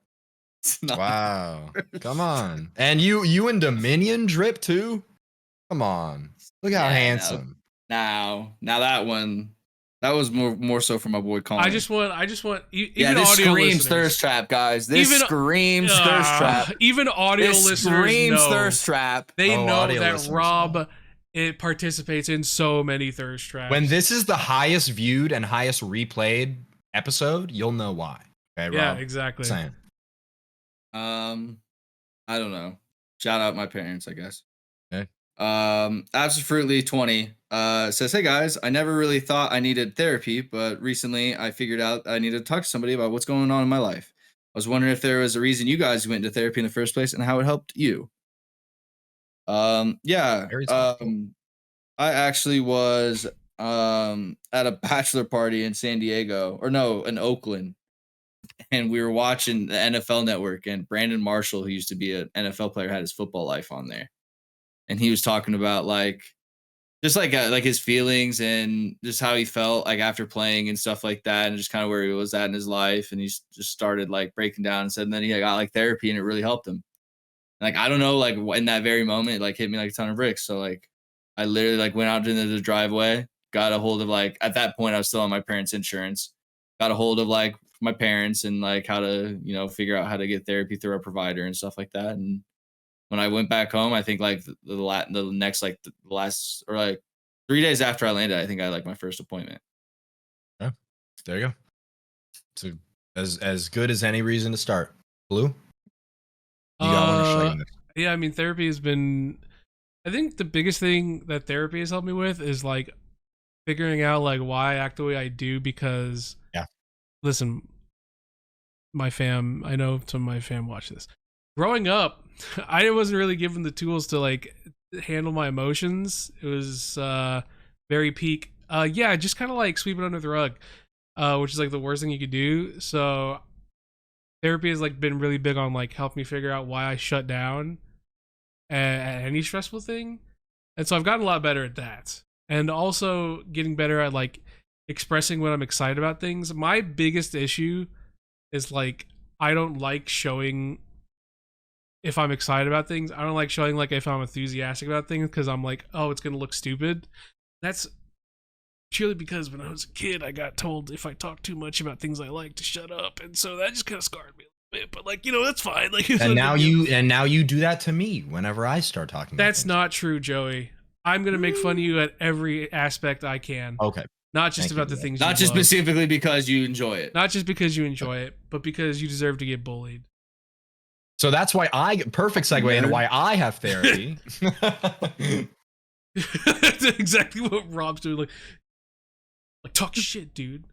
It's not- Wow. Come on. And you and Dominion drip too? Come on. Look how Yeah, handsome. Now that one, that was more so for my boy Colin. I just want, even yeah, this audio screams listeners, thirst trap, guys. This Even- screams thirst trap. Even audio This listeners screams know. thirst trap. They Oh, know audio that listeners Rob know. it participates in so many thirst traps. When this is the highest viewed and highest replayed episode, you'll know why. Okay, yeah, Rob? exactly. Saying. I don't know. Shout out my parents, I guess. Okay. Absolutely 20 says, "Hey guys, I never really thought I needed therapy, but recently I figured out I needed to talk to somebody about what's going on in my life. I was wondering if there was a reason you guys went into therapy in the first place and how it helped you." Yeah. Very thoughtful. I actually was at a bachelor party in San Diego, or no, in Oakland. And we were watching the NFL Network, and Brandon Marshall, who used to be an NFL player, had his football life on there. And he was talking about like his feelings and just how he felt like after playing and stuff like that, and just kind of where he was at in his life. And he just started like breaking down and said, and then he got like therapy, and it really helped him. Like, I don't know, like in that very moment, it like hit me like a ton of bricks. So like, I literally like went out into the driveway, got a hold of like, at that point I was still on my parents' insurance, got a hold of like my parents and like how to, figure out how to get therapy through a provider and stuff like that. And when I went back home, I think like the next, like the last, or like 3 days after I landed, I think I had like my first appointment. Yeah. There you go. So as good as any reason to start. Blue? You got one to show you next. Yeah, I mean, therapy has been. I think the biggest thing that therapy has helped me with is like figuring out like why I act the way I do, because listen, my fam, I know some of my fam watch this. Growing up, I wasn't really given the tools to like handle my emotions. It was very peak. Just kind of like sweep it under the rug, which is like the worst thing you could do. So therapy has like been really big on like help me figure out why I shut down at any stressful thing. And so I've gotten a lot better at that. And also getting better at like expressing when I'm excited about things. My biggest issue is like I don't like showing if I'm excited about things. I don't like showing like if I'm enthusiastic about things, because I'm like, oh, it's gonna look stupid. That's purely because when I was a kid, I got told if I talk too much about things I like to shut up, and so that just kind of scarred me a little bit. But like, that's fine. Like, And now you do that to me whenever I start talking. That's about not true, Joey. I'm gonna make fun of you at every aspect I can. Okay. Not just Thank about you the for that. things. Not you just love. specifically because you enjoy it. Not just because you enjoy it, but because you deserve to get bullied. So that's why perfect segue into why I have therapy. That's exactly what Rob's doing. Like talk shit, dude.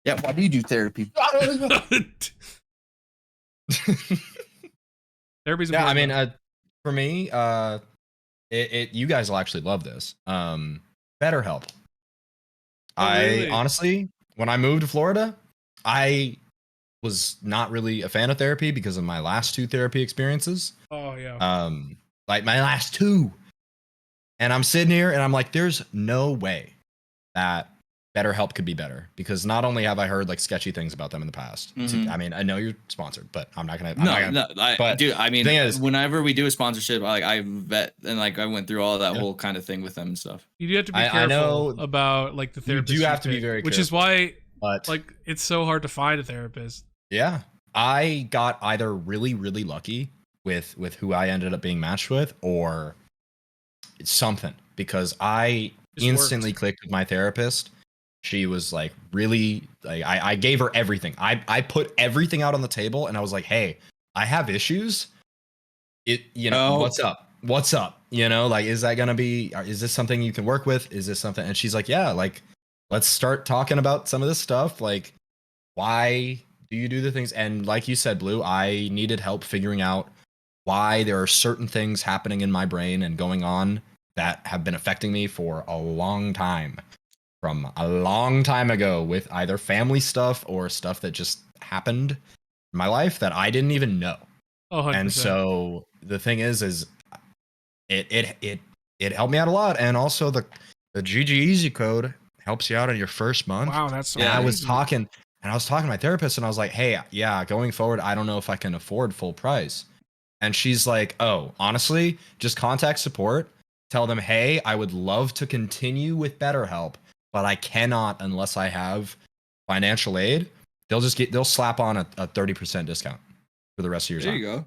Yeah, why do you do therapy? Therapy's Yeah, I important. mean, for me, you guys will actually love this. BetterHelp. Really? I honestly, when I moved to Florida, I was not really a fan of therapy because of my last 2 therapy experiences. Oh yeah. Like my last 2. And I'm sitting here and I'm like, there's no way that BetterHelp could be better, because not only have I heard like sketchy things about them in the past. I mean, I know you're sponsored, but I'm not gonna. Dude. I mean, thing is, whenever we do a sponsorship, I vet and like I went through all that whole kind of thing with them and stuff. You do have to be careful I know about like the therapist. You do have to be pick, very which careful. is why But like it's so hard to find a therapist. Yeah, I got either really lucky with who I ended up being matched with, or something, because I instantly clicked with my therapist. She was like really like I gave her everything. I put everything out on the table and I was like, hey, I have issues. What's up? Like, is that gonna be? Is this something you can work with? Is this something? And she's like, yeah, like let's start talking about some of this stuff. Like, why do you do the things? And like you said, Blue, I needed help figuring out why there are certain things happening in my brain and going on that have been affecting me for a long time, from a long time ago, with either family stuff or stuff that just happened in my life that I didn't even know. Oh, 100%. And so the thing is it helped me out a lot. And also the GG Easy code helps you out in your first month. Wow, that's so I crazy. was talking to my therapist and I was like, hey, yeah, going forward, I don't know if I can afford full price. And she's like, oh, honestly, just contact support. Tell them, hey, I would love to continue with BetterHelp, but I cannot unless I have financial aid. They'll slap on a 30% discount for the rest of your time. There you go.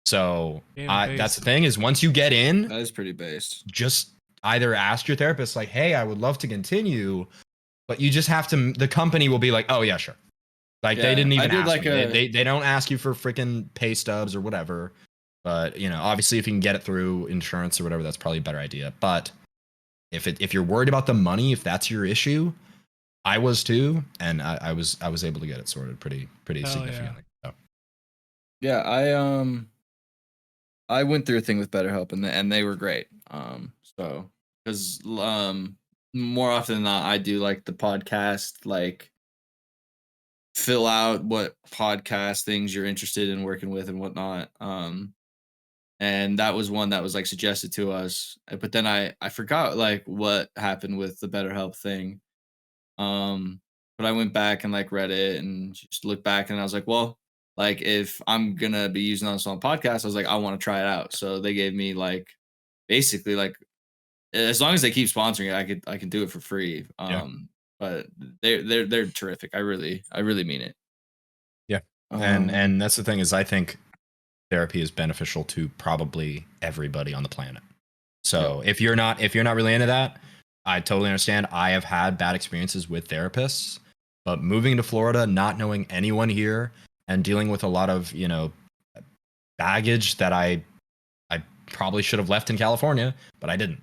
So that's the thing, is once you get in, That is pretty based. just either ask your therapist like, hey, I would love to continue, but you just have to, the company will be like, oh yeah, sure. Like they didn't even ask me. They don't ask you for freaking pay stubs or whatever. But obviously if you can get it through insurance or whatever, that's probably a better idea. But if you're worried about the money, if that's your issue, I was too, and I was able to get it sorted pretty significantly. Yeah. So. Yeah, I went through a thing with BetterHelp and they were great. So because more often than not, I do like the podcast, like fill out what podcast things you're interested in working with and whatnot. And that was one that was like suggested to us, but then I forgot like what happened with the BetterHelp thing. But I went back and like read it and just looked back and I was like, well, like if I'm gonna be using this on podcast, I was like, I want to try it out. So they gave me like basically like, as long as they keep sponsoring it, I can do it for free. But they're terrific. I really mean it. Yeah. And that's the thing, is I think therapy is beneficial to probably everybody on the planet. So if you're not really into that, I totally understand. I have had bad experiences with therapists, but moving to Florida, not knowing anyone here, and dealing with a lot of, baggage that I probably should have left in California, but I didn't.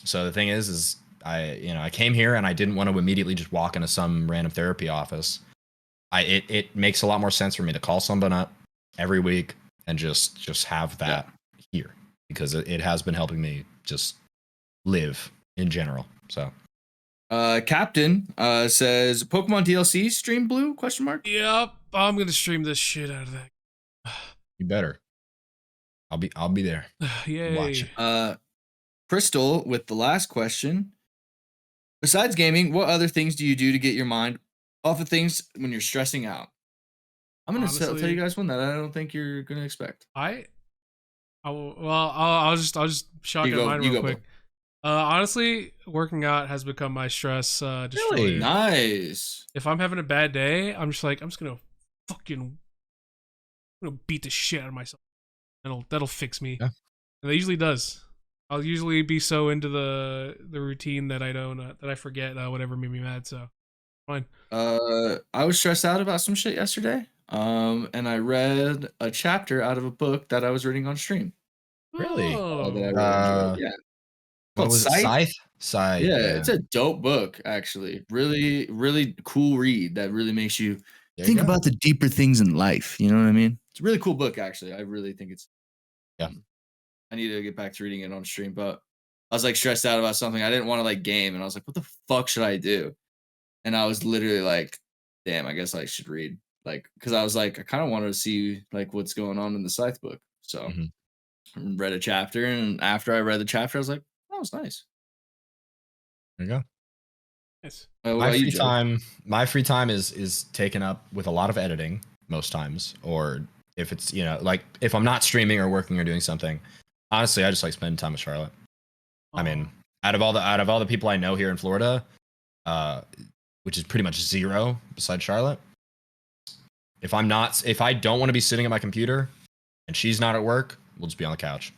So the thing is I came here and I didn't want to immediately just walk into some random therapy office. It makes a lot more sense for me to call someone up every week and just have that here, because it has been helping me just live in general. So Captain says Pokemon DLC stream Blue ? Yep, I'm gonna stream this shit out of that. You better. I'll be there. Yay. Watch. Crystal with the last question. Besides gaming, what other things do you do to get your mind off of things when you're stressing out? I'm gonna tell you guys one that I don't think you're gonna expect. I'll just shotgun mine real quick. Honestly, working out has become my stress destroyer. Really nice. If I'm having a bad day, I'm just gonna beat the shit out of myself. That'll fix me. Yeah. And it usually does. I'll usually be so into the routine that I don't that I forget whatever made me mad. So fine. I was stressed out about some shit yesterday. and I read a chapter out of a book that I was reading on stream. Really? That I Oh, really enjoyed. Yeah, What called was it? Scythe. Scythe? Scythe. Yeah, Yeah. it's a dope book actually. Really, really cool read that really makes you There you think go. about the deeper things in life. You know what I mean? It's a really cool book actually. I really think it's. Yeah. I need to get back to reading it on stream, but I was like stressed out about something. I didn't want to like game, and I was like, "What the fuck should I do?" And I was literally like, "Damn, I guess I should read." Like, because I was like, I kind of wanted to see like what's going on in the Scythe book. So Mhm. read a chapter, and after I read the chapter, I was like, "That was nice." There you go. nice. What My about you, free Joe? time, my free time is taken up with a lot of editing most times, or if it's like if I'm not streaming or working or doing something. Honestly, I just like spending time with Charlotte. I mean, out of all the people I know here in Florida, uh, which is pretty much zero besides Charlotte. If I don't want to be sitting at my computer and she's not at work, we'll just be on the couch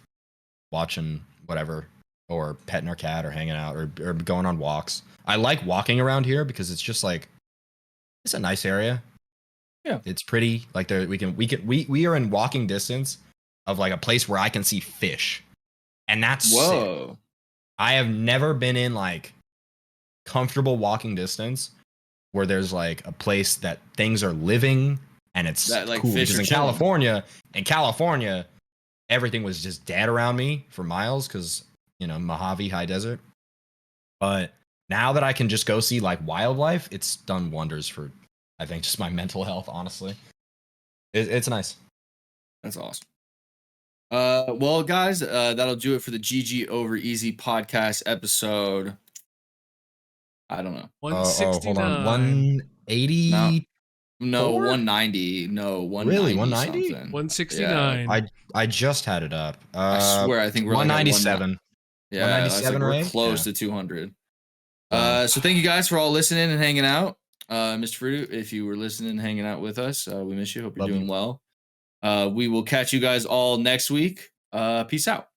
watching whatever, or petting our cat, or hanging out, or going on walks. I like walking around here because it's just like it's a nice area. Yeah. It's pretty. Like there, we are in walking distance of like a place where I can see fish, and that's sick. Whoa. I have never been in like comfortable walking distance where there's like a place that things are living and it's That, like, cool. fish Because are in chilling. California, everything was just dead around me for miles because Mojave, high desert. But now that I can just go see like wildlife, it's done wonders for, I think, just my mental health. Honestly, it's nice. That's awesome. Well, guys, that'll do it for the GG Over Easy podcast episode. I don't know. Hold on, 169. 180. No, 190. No, Really, 190 190? something. 169. Yeah, I just had it up. I swear, I think we're like at 197. Yeah, I was like, 197, we're right? close Yeah. to 200. So So thank you guys for all listening and hanging out. Mr. Fruit, if you were listening and hanging out with us, we miss you. Hope you're love doing you. well. We will catch you guys all next week. Peace out.